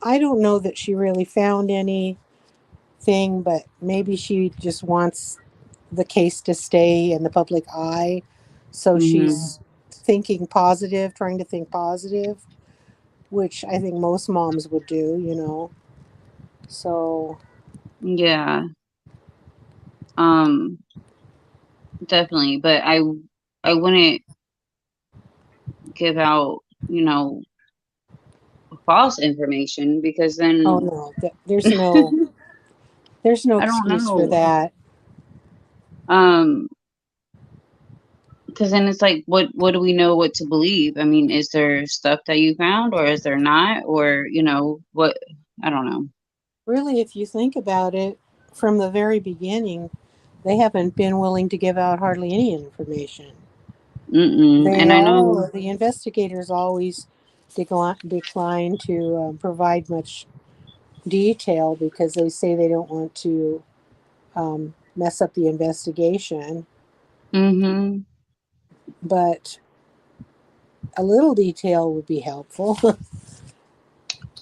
I don't know that she really found anything, but maybe she just wants the case to stay in the public eye, so Hmm. she's trying to think positive, which I think most moms would do. So, Yeah, um, definitely. But I wouldn't give out, you know, false information because oh then no, there's no I don't excuse for know. that. Um, because then it's like, what do we know what to believe? I mean, is there stuff that you found, or is there not, or what? I don't know. Really, if you think about it, from the very beginning, they haven't been willing to give out hardly any information. Mm-mm. And I know. The investigators always decline to provide much detail because they say they don't want to mess up the investigation. Mm-hmm. But a little detail would be helpful.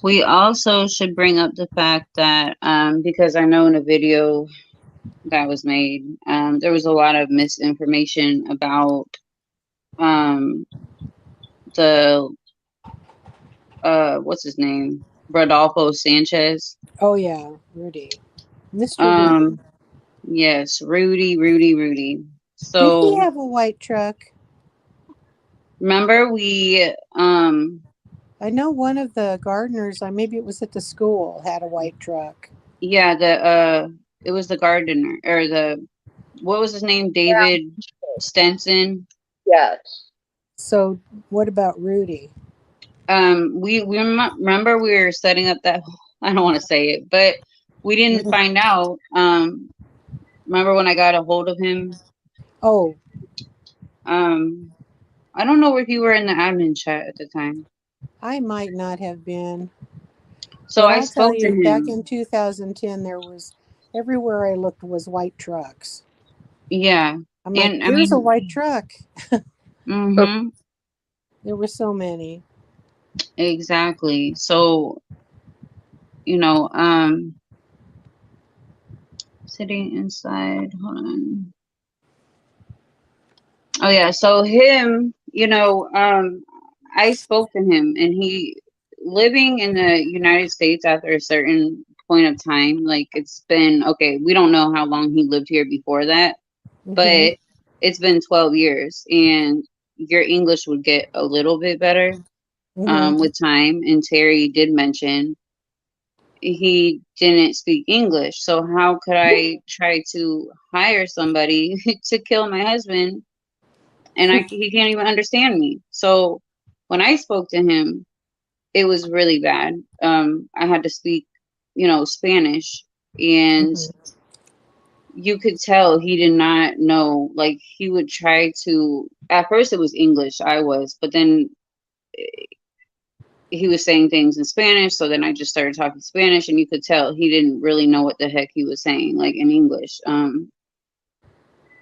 We also should bring up the fact that because I know in a video that was made, there was a lot of misinformation about um the what's his name? Rodolfo Sanchez. Oh yeah, Rudy, Mr. Rudy. Um, yes, Rudy. Did he So have a white truck? remember we I know one of the gardeners, maybe it was at the school, had a white truck. yeah, it was the gardener, or the, what was his name? Yeah. David Stenson. Yes. So what about Rudy? Remember we were setting up that, I don't want to say it, but we didn't find out. Remember when I got a hold of him? Oh, Um, I don't know if you were in the admin chat at the time. I might not have been. So But I I'll tell spoke to you, back in him. 2010, there was everywhere I looked was white trucks. Yeah. I'm like, And I there's a mean, white truck. mm-hmm, There were so many. exactly. So, you know, sitting inside, hold on. Oh yeah, so him, I spoke to him, and he, living in the United States after a certain point of time. Like it's been okay. We don't know how long he lived here before that, Mhm. but it's been 12 years, and your English would get a little bit better Mhm. with time. And Terry did mention he didn't speak English, so how could I try to hire somebody to kill my husband and he can't even understand me? So when I spoke to him, it was really bad. I had to speak, Spanish, and Mhm. you could tell he did not know. Like he would try to. At first, it was English. But then he was saying things in Spanish. So then I just started talking Spanish, and you could tell he didn't really know what the heck he was saying, like in English.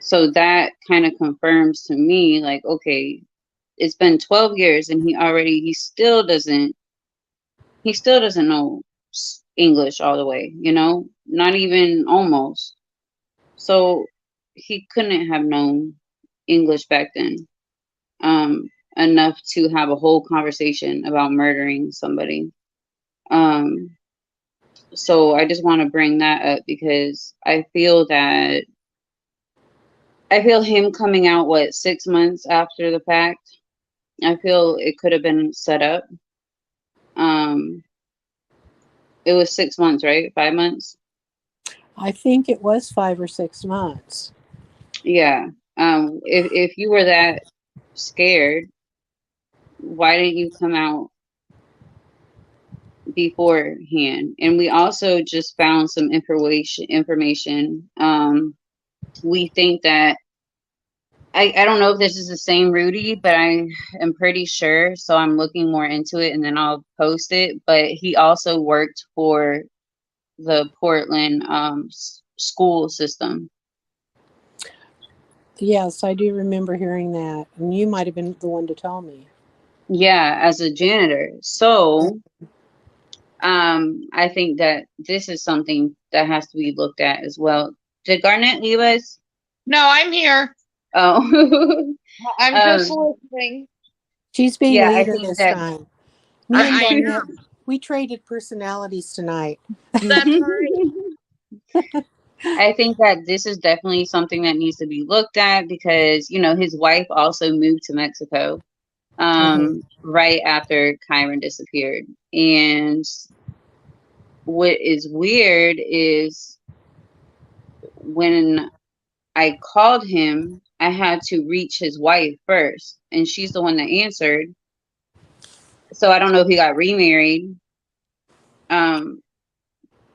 So that kind of confirms to me, like, okay, it's been 12 years, and he still doesn't know English all the way, not even almost. So he couldn't have known English back then, enough to have a whole conversation about murdering somebody. Um, so I just want to bring that up because I feel him coming out, 6 months after the fact. I feel it could have been set up. Um, it was 6 months, right? 5 months. I think it was 5 or 6 months. Yeah. If you were that scared, why didn't you come out beforehand? And we also just found some information. We think that I don't know if this is the same Rudy, but I am pretty sure. So I'm looking more into it and then I'll post it. But he also worked for the Portland school system. Yes, I do remember hearing that. And you might have been the one to tell me. Yeah, as a janitor. So I think that this is something that has to be looked at as well. Did Garnett leave us? No, I'm here. Oh, I'm just um, listening. She's being yeah, I leader think this that time. Me and I Garnett, am. we traded personalities tonight. That's right. I think that this is definitely something that needs to be looked at because, his wife also moved to Mexico Mhm. right after Kyron disappeared. And what is weird is when I called him, I had to reach his wife first, and she's the one that answered. So I don't know if he got remarried. Um,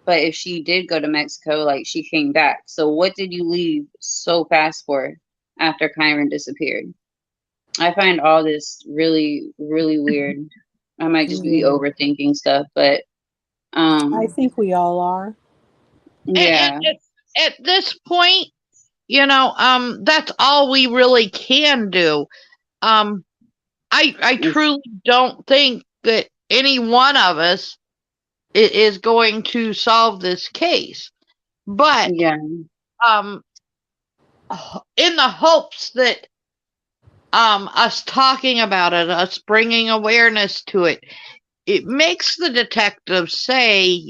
but if she did go to Mexico, like she came back. So what did you leave so fast for after Kyron disappeared? I find all this really, really weird. I might just be Mm. overthinking stuff, but I think we all are. And yeah. at this point, that's all we really can do. Um, I truly don't think that any one of us is going to solve this case. But Yeah. um, in the hopes that us talking about it, us bringing awareness to it, it makes the detective say,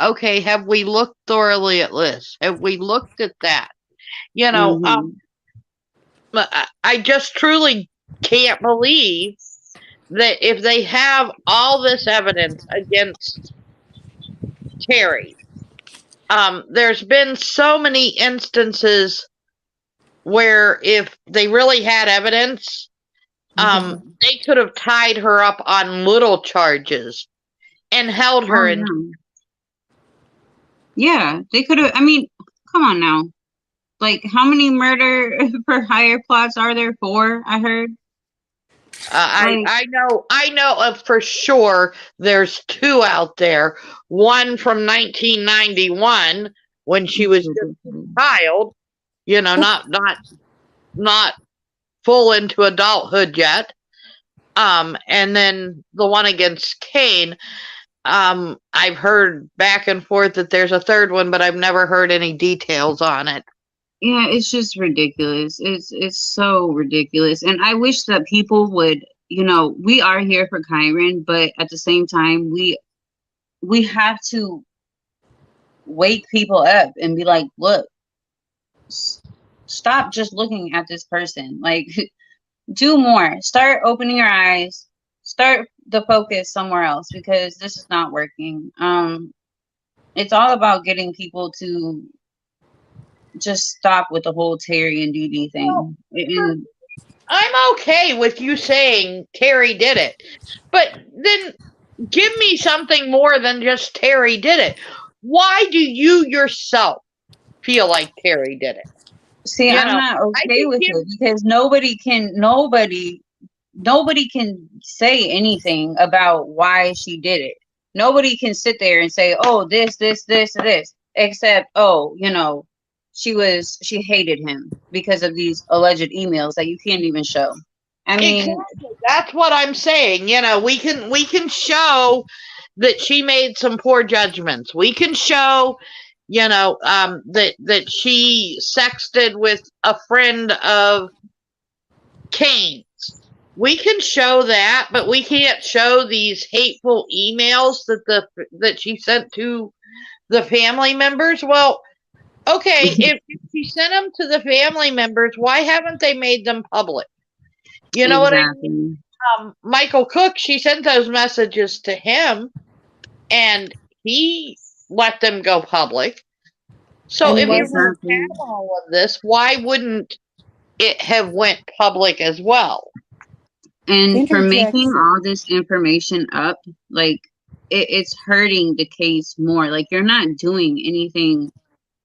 okay, have we looked thoroughly at this? Have we looked at that? You know, um, Hmm. I just truly can't believe that if they have all this evidence against Terry, there's been so many instances where if they really had evidence, Mhm. they could have tied her up on little charges and held Oh her in. yeah. Yeah, they could have. I mean, come on now. Like, how many murder for hire plots are there? 4, I heard. Like, I know of for sure there's 2 out there. One from 1991 when she was just a child, not full into adulthood yet. And then the one against Kane. I've heard back and forth that there's a third one, but I've never heard any details on it. yeah, it's just ridiculous. It's so ridiculous. And I wish that people would, we are here for Kyron, but at the same time, we have to wake people up and be like, look, stop just looking at this person. Like, do more. Start opening your eyes. Start the focus somewhere else because this is not working. It's all about getting people to just stop with the whole Terry and Dee Dee thing. And I'm okay with you saying Terry did it, but then give me something more than just Terry did it. Why do you yourself feel like Terry did it? see, You I'm know, not I okay can with give it because nobody can say anything about why she did it. Nobody can sit there and say, "Oh, this," except, "Oh, she hated him because of these alleged emails that you can't even show." I mean, exactly. That's what I'm saying. You know, we can show that she made some poor judgments. We can show, that she sexted with a friend of Kane's. We can show that, but we can't show these hateful emails that she sent to the family members. Well, okay, if she sent them to the family members, why haven't they made them public? You know what I mean? exactly. Michael Cook, she sent those messages to him, and he let them go public. So And if you wasn't Exactly. have all of this, why wouldn't it have went public as well? And for making interjection. all this information up, like it's hurting the case more. Like you're not doing anything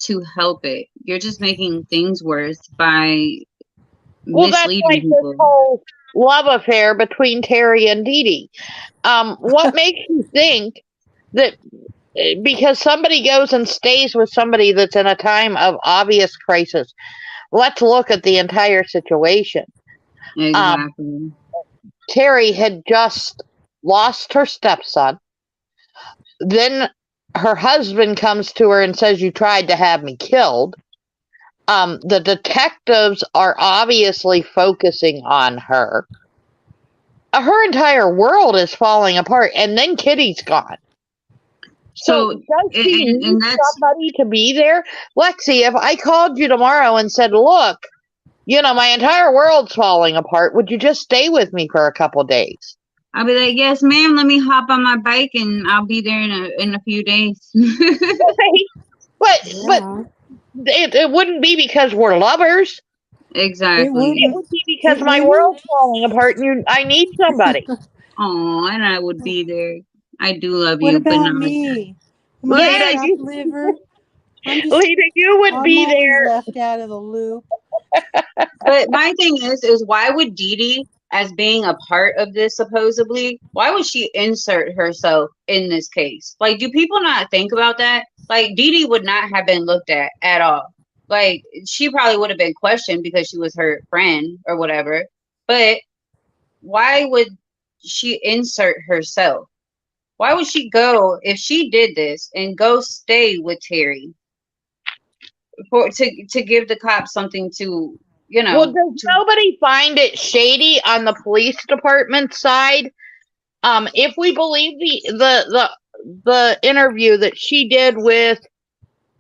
to help it. You're just making things worse by Well, that's misleading like this people. whole love affair between Terry and Dee Dee. What makes you think that because somebody goes and stays with somebody that's in a time of obvious crisis? Let's look at the entire situation. Um, Exactly. Terry had just lost her stepson. Then her husband comes to her and says, "You tried to have me killed." The detectives are obviously focusing on her. Her entire world is falling apart, and then Kitty's gone. So So does she need and that's somebody to be there? Lexi, if I called you tomorrow and said, "Look, my entire world's falling apart. Would you just stay with me for a couple days?" I'll be like, yes, ma'am, let me hop on my bike and I'll be there in a few days. Okay. But Yeah, it wouldn't be because we're lovers. it Exactly. It wouldn't. would be because It my wouldn't. world's falling apart and I need somebody. Oh, and I would be there. I do love What you, but about not like that. me? Am I a Lita, Yes. chopped liver? Lita, you would I'm be always there. left out of the loop. But my thing is why would Dee Dee, as being a part of this supposedly, why would she insert herself in this case? Like, do people not think about that? Like, Dee Dee would not have been looked at all. Like, she probably would have been questioned because she was her friend or whatever. But why would she insert herself? Why would she go if she did this and go stay with Terry to give the cops something to Well, does to nobody find it shady on the police department side? If we believe the interview that she did with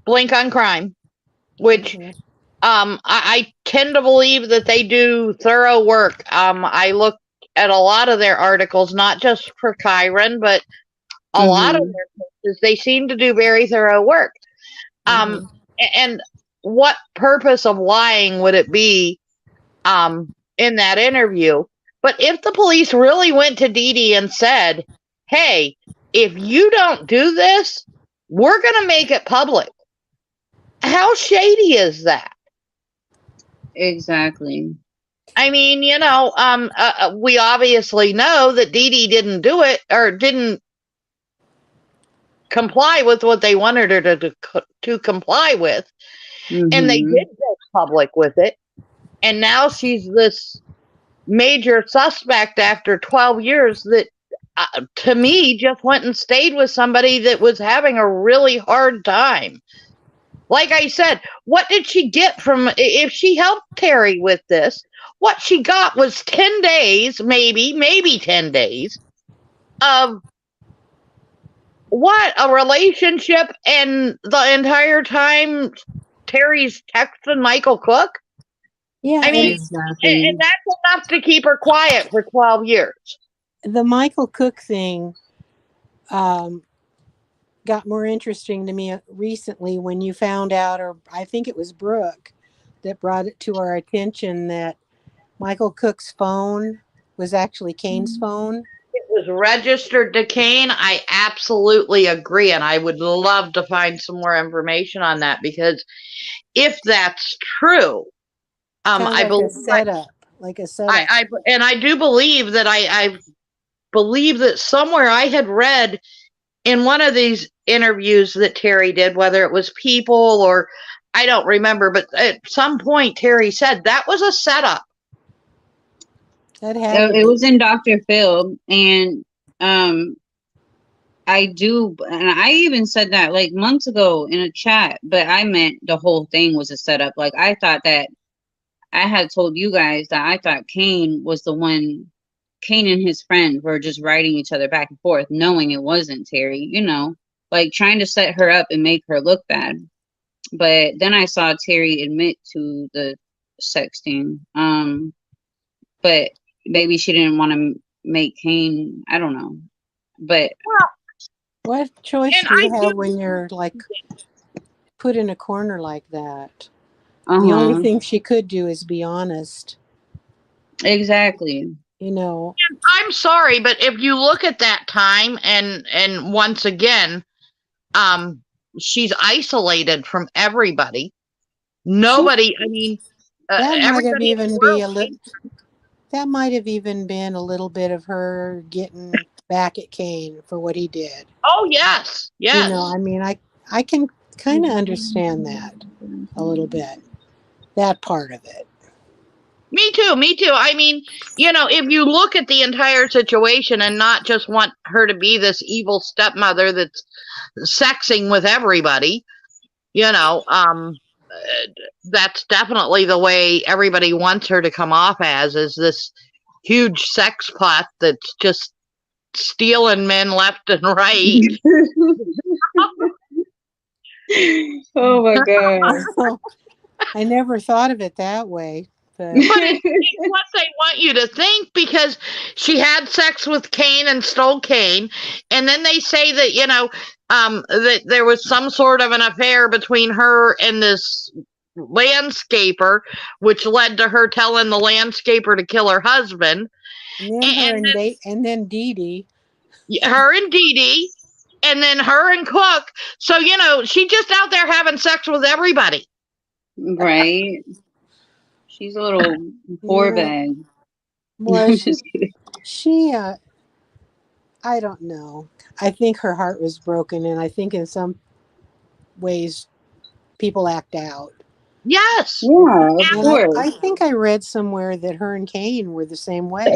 Blink on Crime, which Mhm. I tend to believe that they do thorough work. I looked at a lot of their articles, not just for Kyron, but a lot of hmm their cases. They seem to do very thorough work. Um, Mhm. and what purpose of lying would it be in that interview? But if the police really went to Dee Dee and said, "Hey, if you don't do this, we're going to make it public," how shady is that? exactly. I mean, we obviously know that Dee Dee didn't do it or didn't comply with what they wanted her to comply with, and they hmm did go public with it. And now she's this major suspect after 12 years that, to me, just went and stayed with somebody that was having a really hard time. Like I said, what did she get from, if she helped Terry with this, what she got was 10 days, maybe 10 days of what a relationship, and the entire time Terry's texting Michael Cook. Yeah, I mean, Exactly. and that's enough to keep her quiet for 12 years. the Michael Cook thing got more interesting to me recently when you found out, or I think it was Brooke that brought it to our attention, that Michael Cook's phone was actually Kane's phone. It was registered to Kane. I absolutely agree, and I would love to find some more information on that, because if that's true, Kind of I like a believe setup, like a setup. I do believe that I believe that somewhere I had read in one of these interviews that Terry did, whether it was People or I don't remember, but at some point Terry said that was a setup. That had to It be. was in Dr. Phil, and um, and I even said that like months ago in a chat, but I meant the whole thing was a setup. Like I thought that I had told you guys that I thought Kane was the one. Kane and his friend were just writing each other back and forth, knowing it wasn't Terry, like trying to set her up and make her look bad. But then I saw Terry admit to the sexting. But maybe she didn't want to make Kane, I don't know. But What choice And do I you have do when you're like put in a corner like that? The only uh-huh. thing she could do is be honest. Exactly. I'm sorry, but if you look at that time, and once again, um she's isolated from everybody. She Nobody, I mean, that might have everybody in the even be world a little. hates her. That might have even been a little bit of her getting back at Kane for what he did. Oh yes, I yes. mean, I can kind of understand that a little bit. That part of it. Me too, me too. I mean, if you look at the entire situation and not just want her to be this evil stepmother that's sexing with everybody, that's definitely the way everybody wants her to come off as, is this huge sex pot that's just stealing men left and right. Oh my god. I never thought of it that way, but But it's what they want you to think, because she had sex with Kane and stole Kane, and then they say that that there was some sort of an affair between her and this landscaper, which led to her telling the landscaper to kill her husband, and then her and and and then Dee Dee. then her and Dee Dee, and then her and Cook. So she's just out there having sex with everybody. Right. She's a little whore Yeah. bag. Well, I'm just kidding. she I don't know. I think her heart was broken, and I think in some ways people act out. Yes. Yeah, of And course. I think I read somewhere that her and Kane were the same way.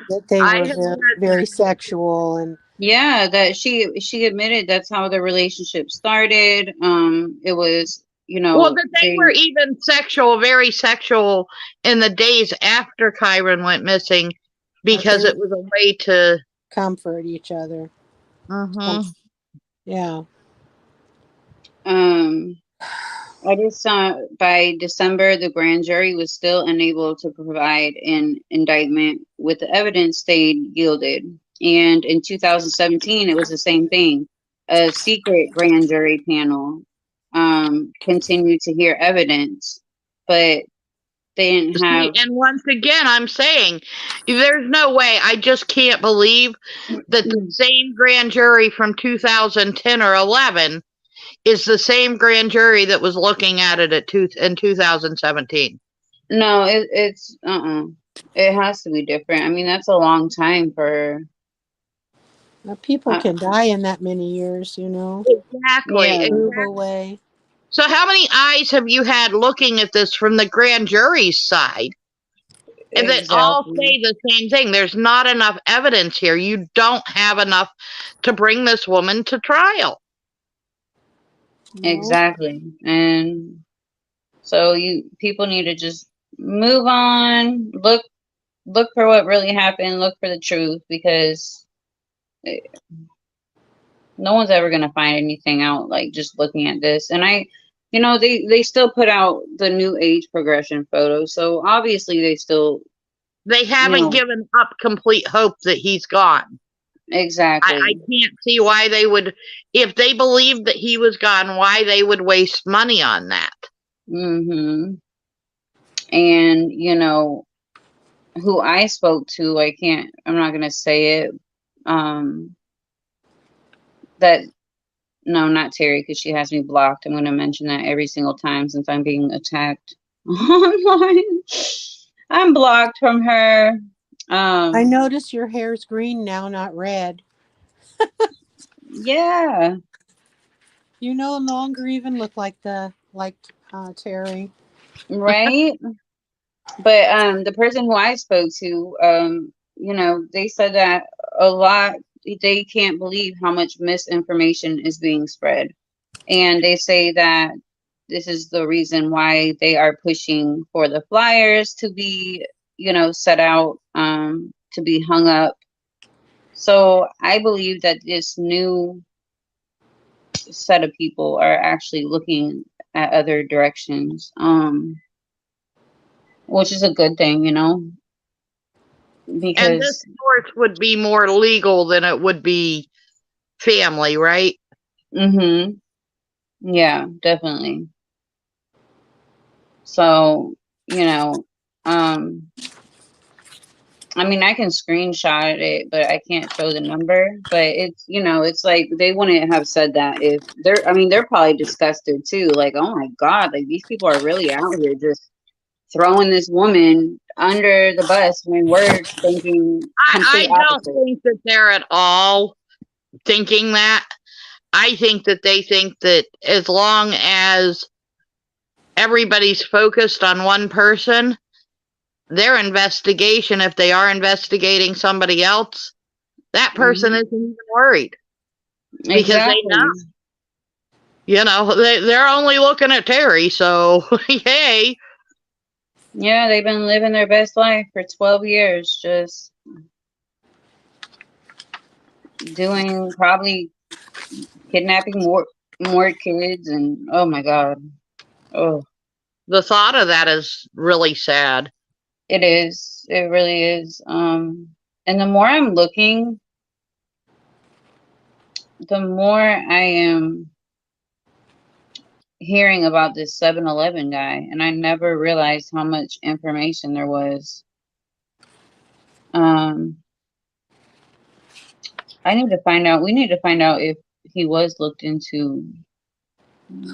That they I were have very, read very sexual, and Yeah, that she admitted that's how the relationship started. It was, Well, that they they were even sexual, very sexual, in the days after Kyron went missing, that they because it was a way to. comfort each other. Mhm. Yeah. um I just saw by December the grand jury was still unable to provide an indictment with the evidence they yielded. And in 2017 it was the same thing. A secret grand jury panel continued to hear evidence, but they didn't See, have and once again, I'm saying there's no way. I just can't believe that the same grand jury from 2010 or 11 is the same grand jury that was looking at it in 2017. no, it's it has to be different. I mean, that's a long time for Now, people uh, can die in that many years, Exactly. yeah, move away. So, how many eyes have you had looking at this from the grand jury's side? And that all exactly. say the same thing. There's not enough evidence here. You don't have enough to bring this woman to trial. No. Exactly. And so you people need to just move on, look for what really happened, look for the truth because No one's ever gonna find anything out like just looking at this. And they still put out the new age progression photos, so obviously they still, They you haven't know, given up complete hope that he's gone. I exactly. can't see why they would, if they believed that he was gone, why they would waste money on that. Mm-hmm. And who I spoke to, I'm not gonna say it. That No, not Terry, because she has me blocked. I'm gonna mention that every single time since I'm being attacked online. I'm blocked from her. I Um, notice your hair's green now, not red. yeah, You no longer even look like Terry. right. But the person who I spoke to, they said that a lot. They can't believe how much misinformation is being spread, and they say that this is the reason why they are pushing for the flyers to be, set out, to be hung up. So I believe that this new set of people are actually looking at other directions, which is a good thing, And this because, source would be more legal than it would be family, right? mm-hmm, yeah, definitely. So, um, I mean, I can screenshot it, but I can't show the number. But it's like they wouldn't have said that if I mean, they're probably disgusted too. Like, oh my God, like these people are really out here just throwing this woman under the bus when we're thinking complete I don't opposite. think that they're at all thinking that. I think that they think that as long as everybody's focused on one person, their investigation, if they are investigating somebody else, that person Hmm. isn't even worried because they know, Exactly. they're only looking at Terry. So, yay. Yeah, they've been living their best life for 12 years, just doing probably kidnapping more kids, and oh my God. Oh. The thought of that is really sad. It is. It really is. And the more I'm looking, the more I am hearing about this 7-Eleven guy, and I never realized how much information there was. Um, we need to find out if he was looked into.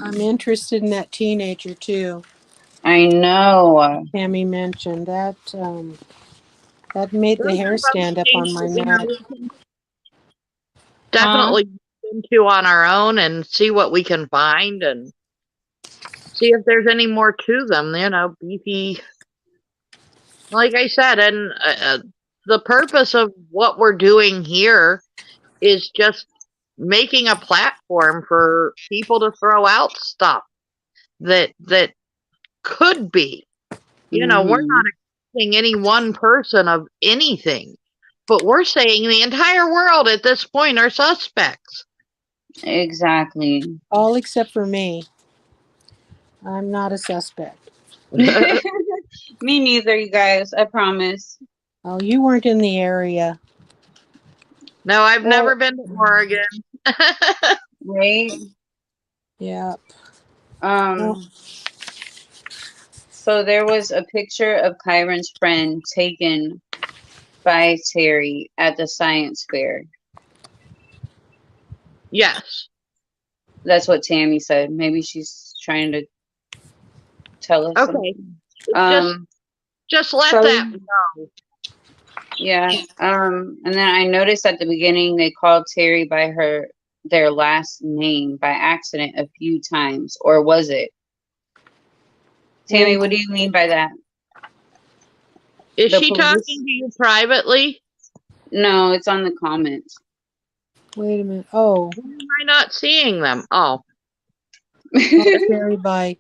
I'm interested in that teenager too. I know. Tammy mentioned that. That made the Those hair are both stand up things on my that, neck. we can Huh? definitely look into on our own and see what we can find and see if there's any more to them, beefy. Like I said, and the purpose of what we're doing here is just making a platform for people to throw out stuff that could be. We're Mm-hmm. not accusing any one person of anything, but we're saying the entire world at this point are suspects. Exactly. All except for me. I'm not a suspect. Me neither, you guys. I promise. Oh, you weren't in the area. No, I've never Well, been to Oregon. right. Yeah. Oh, Um. So there was a picture of Kyron's friend taken by Terry at the science fair. Yes. That's what Tammy said. Maybe she's trying to tell us Okay. something. Just Um, just let so that go. yeah. And then I noticed at the beginning they called Terry by their last name by accident a few times, or was it? Tammy, wait, what do you mean by that? Is The she police? talking to you privately? No, it's on the comments. wait a minute. Oh, Why am I not seeing them? Oh, Terry by.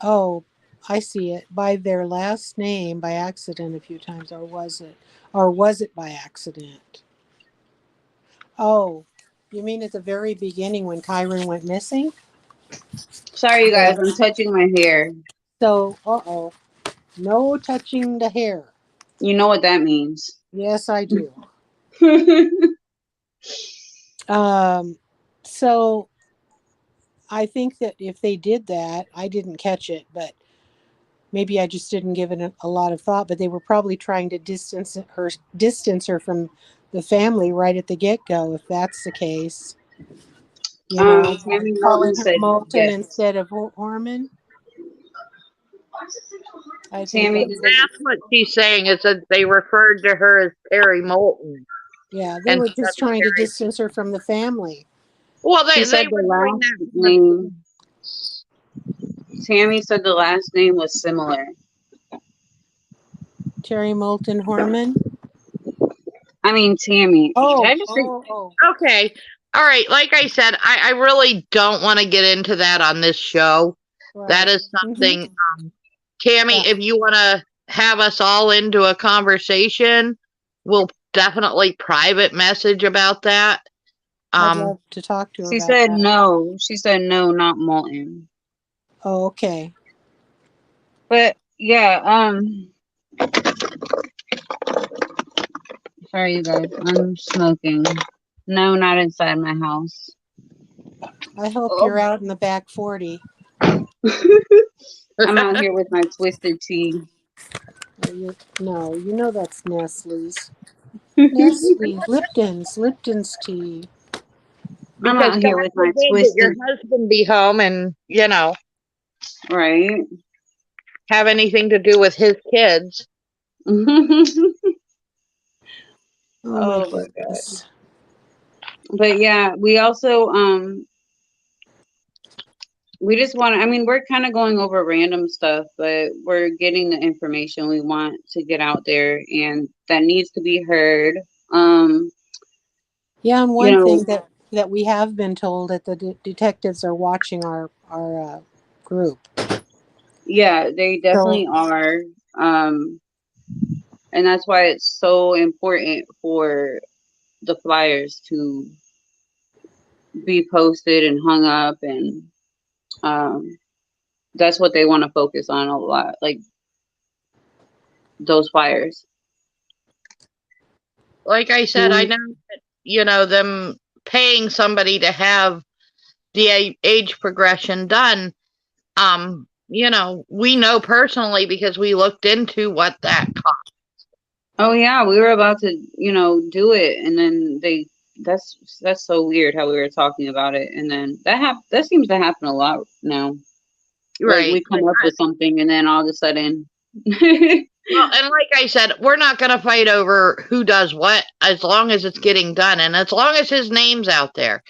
Oh, I see it. By their last name by accident a few times, or was it? Or was it by accident? Oh. You mean at the very beginning when Kyron went missing? Sorry, you guys. Yeah. I'm touching my hair. So, uh-oh. No touching the hair. You know what that means. Yes, I do. So I think that if they did that, I didn't catch it, but maybe I just didn't give it a lot of thought, but they were probably trying to distance her from the family right at the get-go, if that's the case. You know, by Tammy Moulton calling her said Moulton yes. instead of Horman. I think Tammy, that's, did they? That's what she's saying, is that they referred to her as Perry Moulton. yeah, they And were just trying to distance her from the family. well, She they said were the doing last that. name. Tammy said the last name was similar. Terry Moulton Horman. I mean, Tammy. Did Oh, I just say? Okay. All right. Like I said, I really don't want to get into that on this show. Right. That is something, Tammy, Yeah. if you want to have us all into a conversation, we'll definitely private message about that. I'd love to talk to her She about said that. no. She said no, not Moulton. Oh, okay. But yeah, sorry you guys, I'm smoking. No, not inside my house. I hope Oh. you're out in the back 40. I'm out here with my twisted tea. No, you know that's Nestle's. Nestle, Lipton's tea. I'm Because out God here with my forbid that your twisted, husband be home and, right? have anything to do with his kids. Oh my goodness. But yeah, we also we just want to, I mean, we're kind of going over random stuff, but we're getting the information we want to get out there and that needs to be heard. Yeah, and You one know, thing that we have been told that the detectives are watching our group. yeah, they definitely So are. And that's why it's so important for the flyers to be posted and hung up, and that's what they want to focus on a lot, like those flyers. Like I said, I know that, them paying somebody to have the age progression done, we know personally because we looked into what that cost. Oh yeah, we were about to, do it, and then that's so weird how we were talking about it, and then that seems to happen a lot now. Like we Right. come up with something, and then all of a sudden, Well, and like I said, we're not going to fight over who does what as long as it's getting done and as long as his name's out there.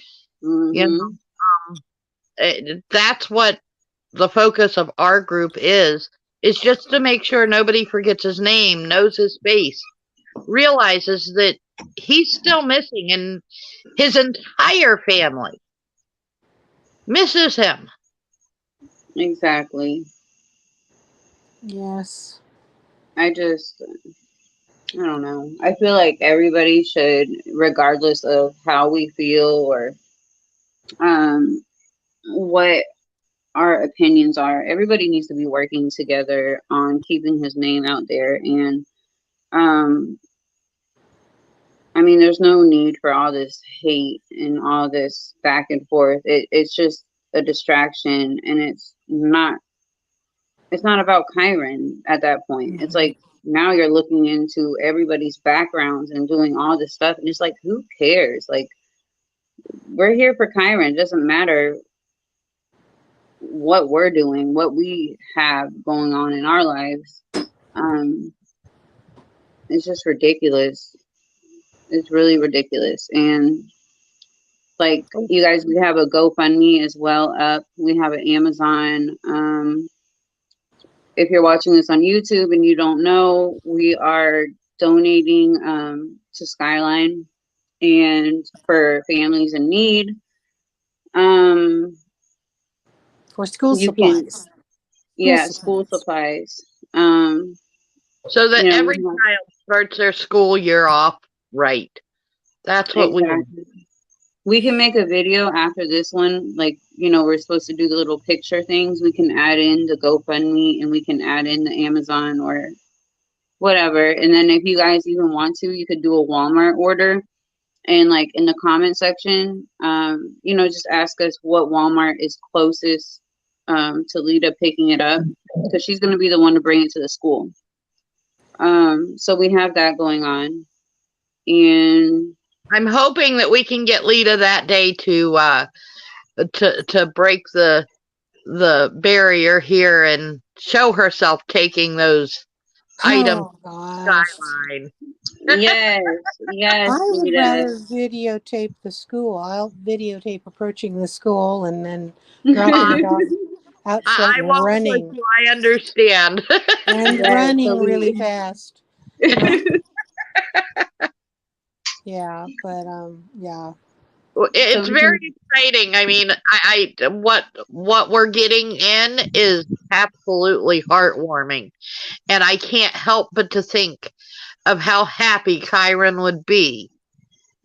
That's what the focus of our group is just to make sure nobody forgets his name, knows his face, realizes that he's still missing and his entire family misses him. Exactly. yes. I don't know. I feel like everybody should, regardless of how we feel or what our opinions are, everybody needs to be working together on keeping his name out there. And um, I mean, there's no need for all this hate and all this back and forth. It's just a distraction, and it's not about Kyron at that point. It's like now you're looking into everybody's backgrounds and doing all this stuff, and it's like, who cares? Like, we're here for Kyron. It doesn't matter what we're doing, what we have going on in our lives. Um, it's just ridiculous. It's really ridiculous. And like, you guys, we have a GoFundMe as well up. We have an Amazon. If you're watching this on YouTube and you don't know, we are donating to Skyline and for families in need. For school You can, supplies. school supplies. So that every We child starts their school year off right. That's what we want. exactly. We can make a video after this one. Like, you know, we're supposed to do the little picture things. We can add in the GoFundMe and we can add in the Amazon or whatever. And then if you guys even want to, you could do a Walmart order. And like in the comment section, you know, just ask us what Walmart is closest to Lita picking it up, because she's going to be the one to bring it to the school. So we have that going on. And I'm hoping that we can get Lita that day to break the barrier here and show herself taking those items Oh gosh. skyline. yes, yes, I would Lita. rather videotape the school. I'll videotape approaching the school and then dropping the dog out front I and won't push running. you, I understand. And Yes, running so really fast. Yeah, but yeah. It's we very can- exciting. I mean, I what we're getting in is absolutely heartwarming, and I can't help but to think of how happy Kyron would be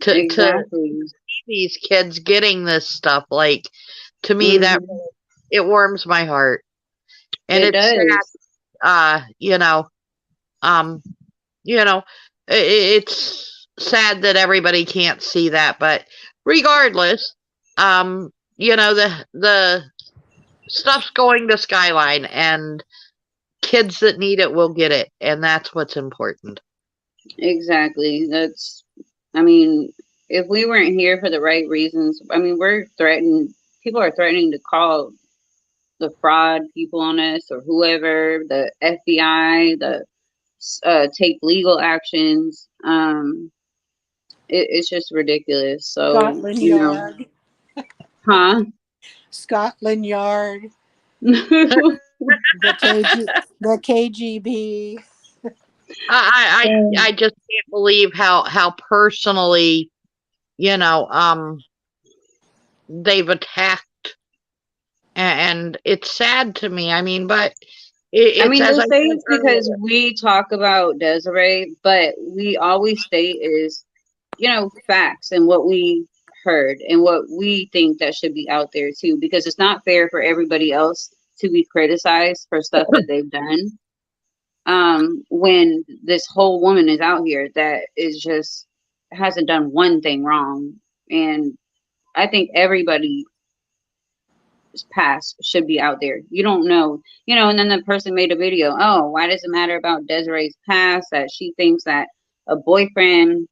to exactly. see these kids getting this stuff. Like, to me, that Mhm. it warms my heart, and It it's sad. does. You know, you know, it's sad that everybody can't see that, but regardless, you know, the stuff's going to Skyline, and kids that need it will get it, and that's what's important. Exactly. I mean, if we weren't here for the right reasons, I mean, people are threatening to call the fraud people on us or whoever, the FBI, take legal actions. It's just ridiculous. So, Scotland you know, Yard. huh? Scotland Yard. The KGB. I just can't believe how personally, you know, they've attacked, and it's sad to me. I mean, but I it's mean, as they'll I say said it's because earlier. we talk about Desiree, but we always state is, you know, facts and what we heard and what we think that should be out there too, because it's not fair for everybody else to be criticized for stuff that they've done. When this whole woman is out here that is just hasn't done one thing wrong. And I think everybody past should be out there. You don't know, you know, and then the person made a video. Oh, why does it matter about Desiree's past? That she thinks that a boyfriend,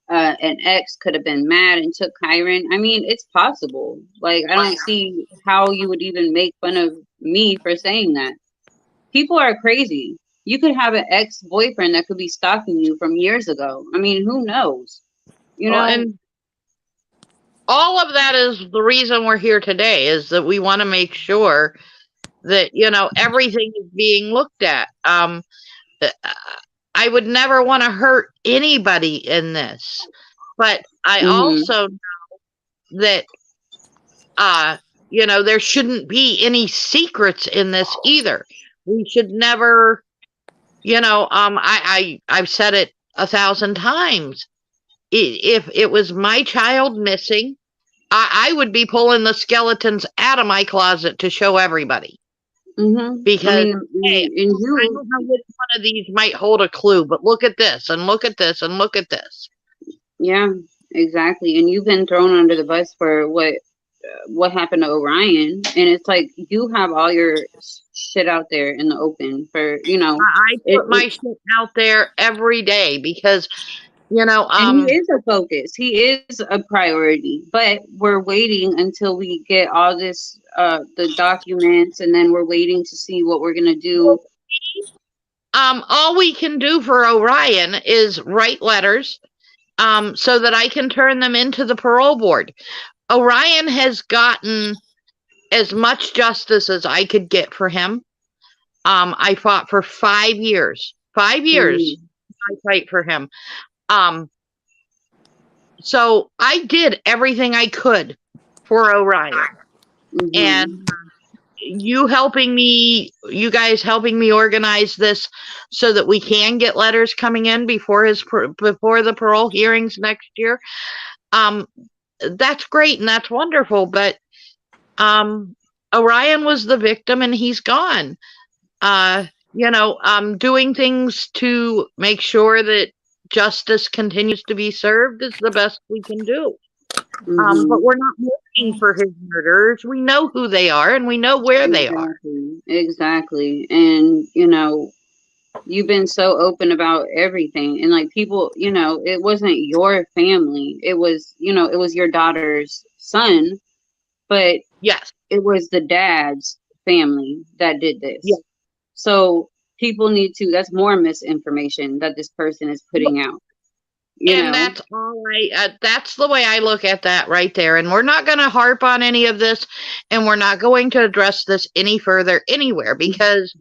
an ex could have been mad and took Kyron. I mean, it's possible. Like, I don't see how you would even make fun of me for saying that. People are crazy. You could have an ex boyfriend that could be stalking you from years ago. I mean, who knows? You Well, know? and all of that is the reason we're here today, is that we want to make sure that, you know, everything is being looked at. Uh, I would never want to hurt anybody in this, but I Hmm. also know that, you know, there shouldn't be any secrets in this either. We should never, you know, I've said it 1,000 times. If it was my child missing, I would be pulling the skeletons out of my closet to show everybody. Hmm. I Because, mean, hey, and I you, don't know which one of these might hold a clue, but look at this, and look at this, and look at this. yeah, exactly. And you've been thrown under the bus for what happened to Orion, and it's like you have all your shit out there in the open for, you know, I it, put my shit out there every day because, you know, and he is a focus. He is a priority, but we're waiting until we get all this, the documents, and then we're waiting to see what we're gonna do. all we can do for Orion is write letters, so that I can turn them into the parole board. Orion has gotten as much justice as I could get for him. I fought for 5 years. 5 years Mhm. I fight for him. So I did everything I could for Orion. And Mhm. you guys helping me organize this so that we can get letters coming in before before the parole hearings next year. Um, that's great and that's wonderful, but Orion was the victim and he's gone. Doing things to make sure that justice continues to be served is the best we can do. But Mm-hmm. we're not looking for his murderers. We know who they are and we know where they are. Exactly. Exactly. And, you've been so open about everything. And like people, it wasn't your family. It was your daughter's son, but Yes. it was the dad's family that did Yeah. this. So people need to, that's more misinformation that this person is putting out, you And know? that's the way I look at that right there. And we're not going to harp on any of this and we're not going to address this any further anywhere because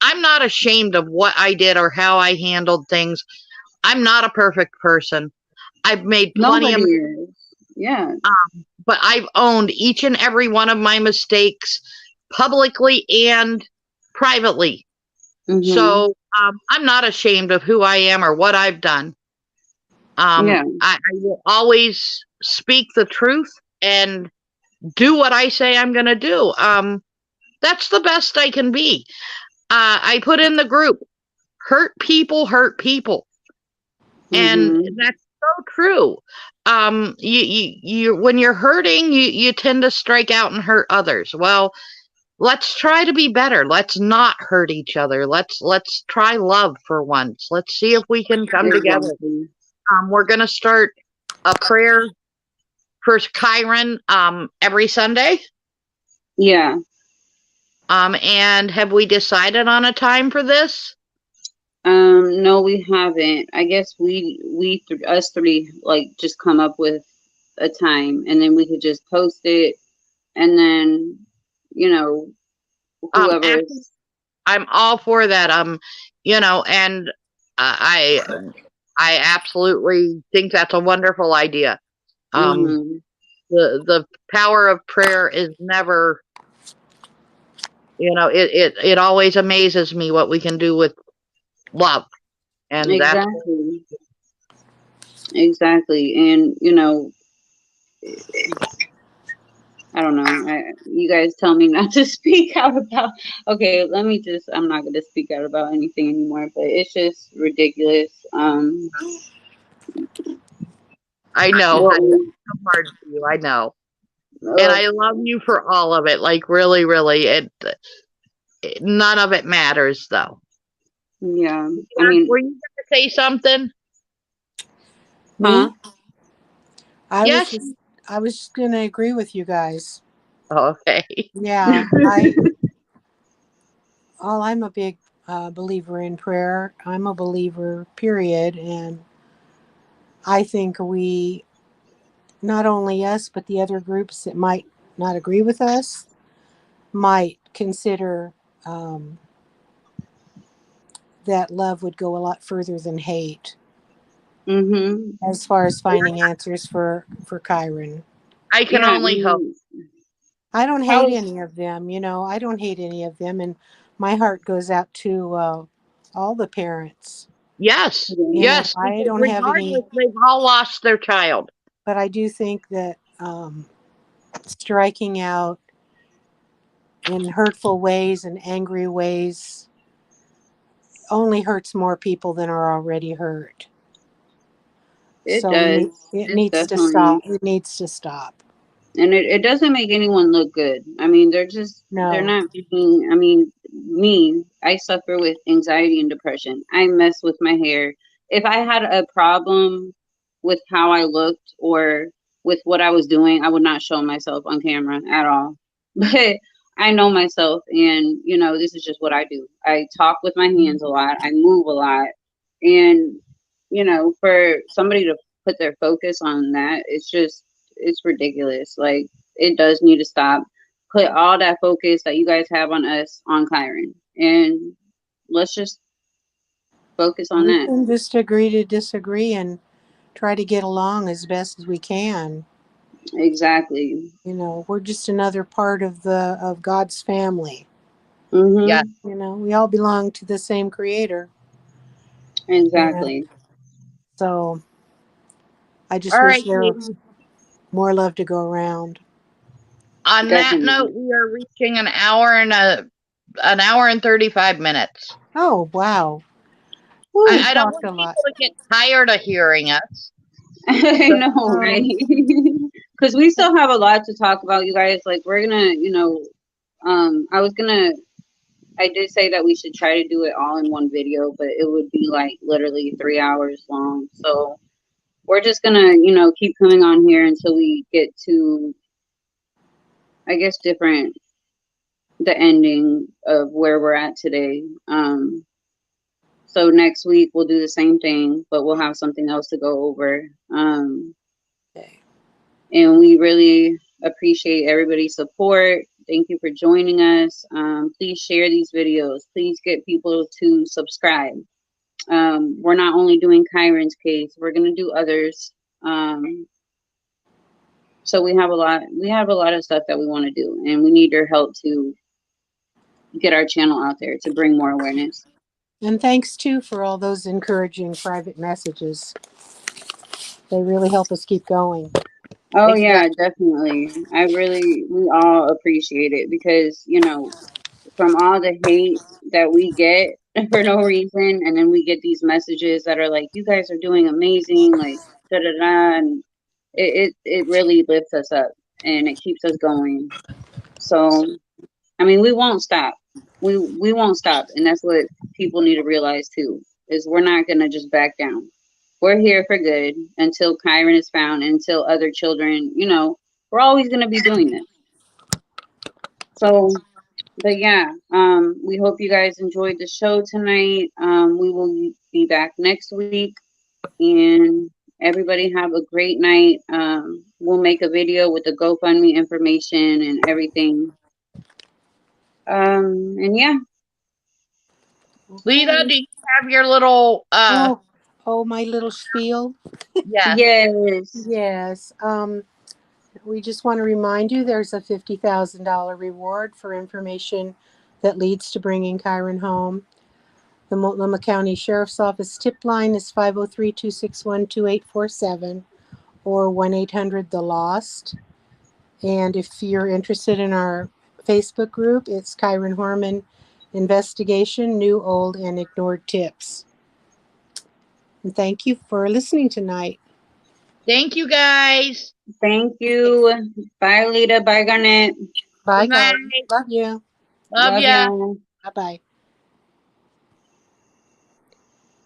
I'm not ashamed of what I did or how I handled things. I'm not a perfect person. I've made plenty Nobody of, is. Yeah. but I've owned each and every one of my mistakes publicly and privately. Mm-hmm. So I'm not ashamed of who I am or what I've done. Yeah. I will always speak the truth and do what I say I'm going to do. That's the best I can be. I put in the group, hurt people hurt people. And Mm-hmm. that's so true. You when you're hurting, you tend to strike out and hurt others. Well, let's try to be better. Let's not hurt each other. Let's try love for once. Let's see if we can come together. Exactly. We're gonna start a prayer for kyron every Sunday. Yeah. And have we decided on a time for this? No, we haven't. I guess us three, like, just come up with a time, and then we could just post it, and then, you know, whoever. After, I'm all for that. And I I absolutely think that's a wonderful idea. Um, Mm-hmm. the power of prayer is never, it always amazes me what we can do with love, and that's Exactly. Exactly. And, I don't know. You guys tell me not to speak out about. Okay, I'm not going to speak out about anything anymore, but it's just ridiculous. I know What it's we, so hard for you. I know, and uh, I love you for all of it. Like really, really, none of it matters though. yeah. I Were mean, you going to say something? huh? Me? I was Yes. just I was just gonna agree with you guys. Okay. Yeah, I'm a big believer in prayer. I'm a believer, period, and I think we, not only us, but the other groups that might not agree with us, might consider um, that love would go a lot further than hate Mm-hmm. as far as finding answers for kyron. I can Yeah. I only hope. mean, I don't hate how? any of them, I don't hate any of them, and my heart goes out to all the parents. Yes, Yeah. yes, I because don't have regardless, any, they've all lost their child. but I do think that striking out in hurtful ways and angry ways only hurts more people than are already hurt. It So does. it It's needs to definitely. stop. It needs to stop. And it doesn't make anyone look good. I mean, they're No. not being, I mean, me, I suffer with anxiety and depression. I mess with my hair. If I had a problem with how I looked or with what I was doing, I would not show myself on camera at all. But I know myself, and, this is just what I do. I talk with my hands a lot, I move a lot. And, for somebody to put their focus on that, it's ridiculous. Like, it does need to stop. Put all that focus that you guys have on us on kyron, and let's just focus on We that. can just agree to disagree and try to get along as best as we can. Exactly. We're just another part of God's family. Yes. Mm-hmm. We all belong to the same creator. And Exactly. so I All just wish right, there Katie. more love to go around. On that note, Definitely. we are reaching an hour and 35 minutes. Oh, wow. Whew. We I don't talked want a lot. people to get tired of hearing us. I So, know, right? Because we still have a lot to talk about, you guys. Like, we're gonna, I did say that we should try to do it all in one video, but it would be like literally 3 hours long. So we're just gonna, keep coming on here until we get to, I guess, the ending of where we're at today. So next week we'll do the same thing, but we'll have something else to go over. Okay. And we really appreciate everybody's support. Thank you for joining us. Please share these videos. Please get people to subscribe. We're not only doing Kyron's case, we're gonna do others. So we have a lot of stuff that we want to do, and we need your help to get our channel out there to bring more awareness. And thanks too for all those encouraging private messages. They really help us keep going. Oh yeah, exactly. definitely. We all appreciate it because, from all the hate that we get for no reason, and then we get these messages that are like, you guys are doing amazing, like da da da, and it really lifts us up and it keeps us going. So I mean, we won't stop. We won't stop, and that's what people need to realize too. Is we're not gonna just back down. We're here for good until Kyron is found, until other children. We're always gonna be doing this. So, but yeah, we hope you guys enjoyed the show tonight. We will be back next week, and everybody have a great night. We'll make a video with the GoFundMe information and everything. And yeah. Lita, Okay. do you have your little Oh, my little spiel. yes. Yes. Yes. We just want to remind you there's a $50,000 reward for information that leads to bringing Kyron home. The Multnomah County Sheriff's Office tip line is 503-261-2847 or 1-800-THE-LOST. And if you're interested in our Facebook group, it's Kyron Horman Investigation, New, Old, and Ignored Tips. And thank you for listening tonight. Thank you guys. Thank you. Bye, Lita. Bye, Garnett. Bye, Good night. guys. Love you. Love Love ya. y'all. Bye-bye.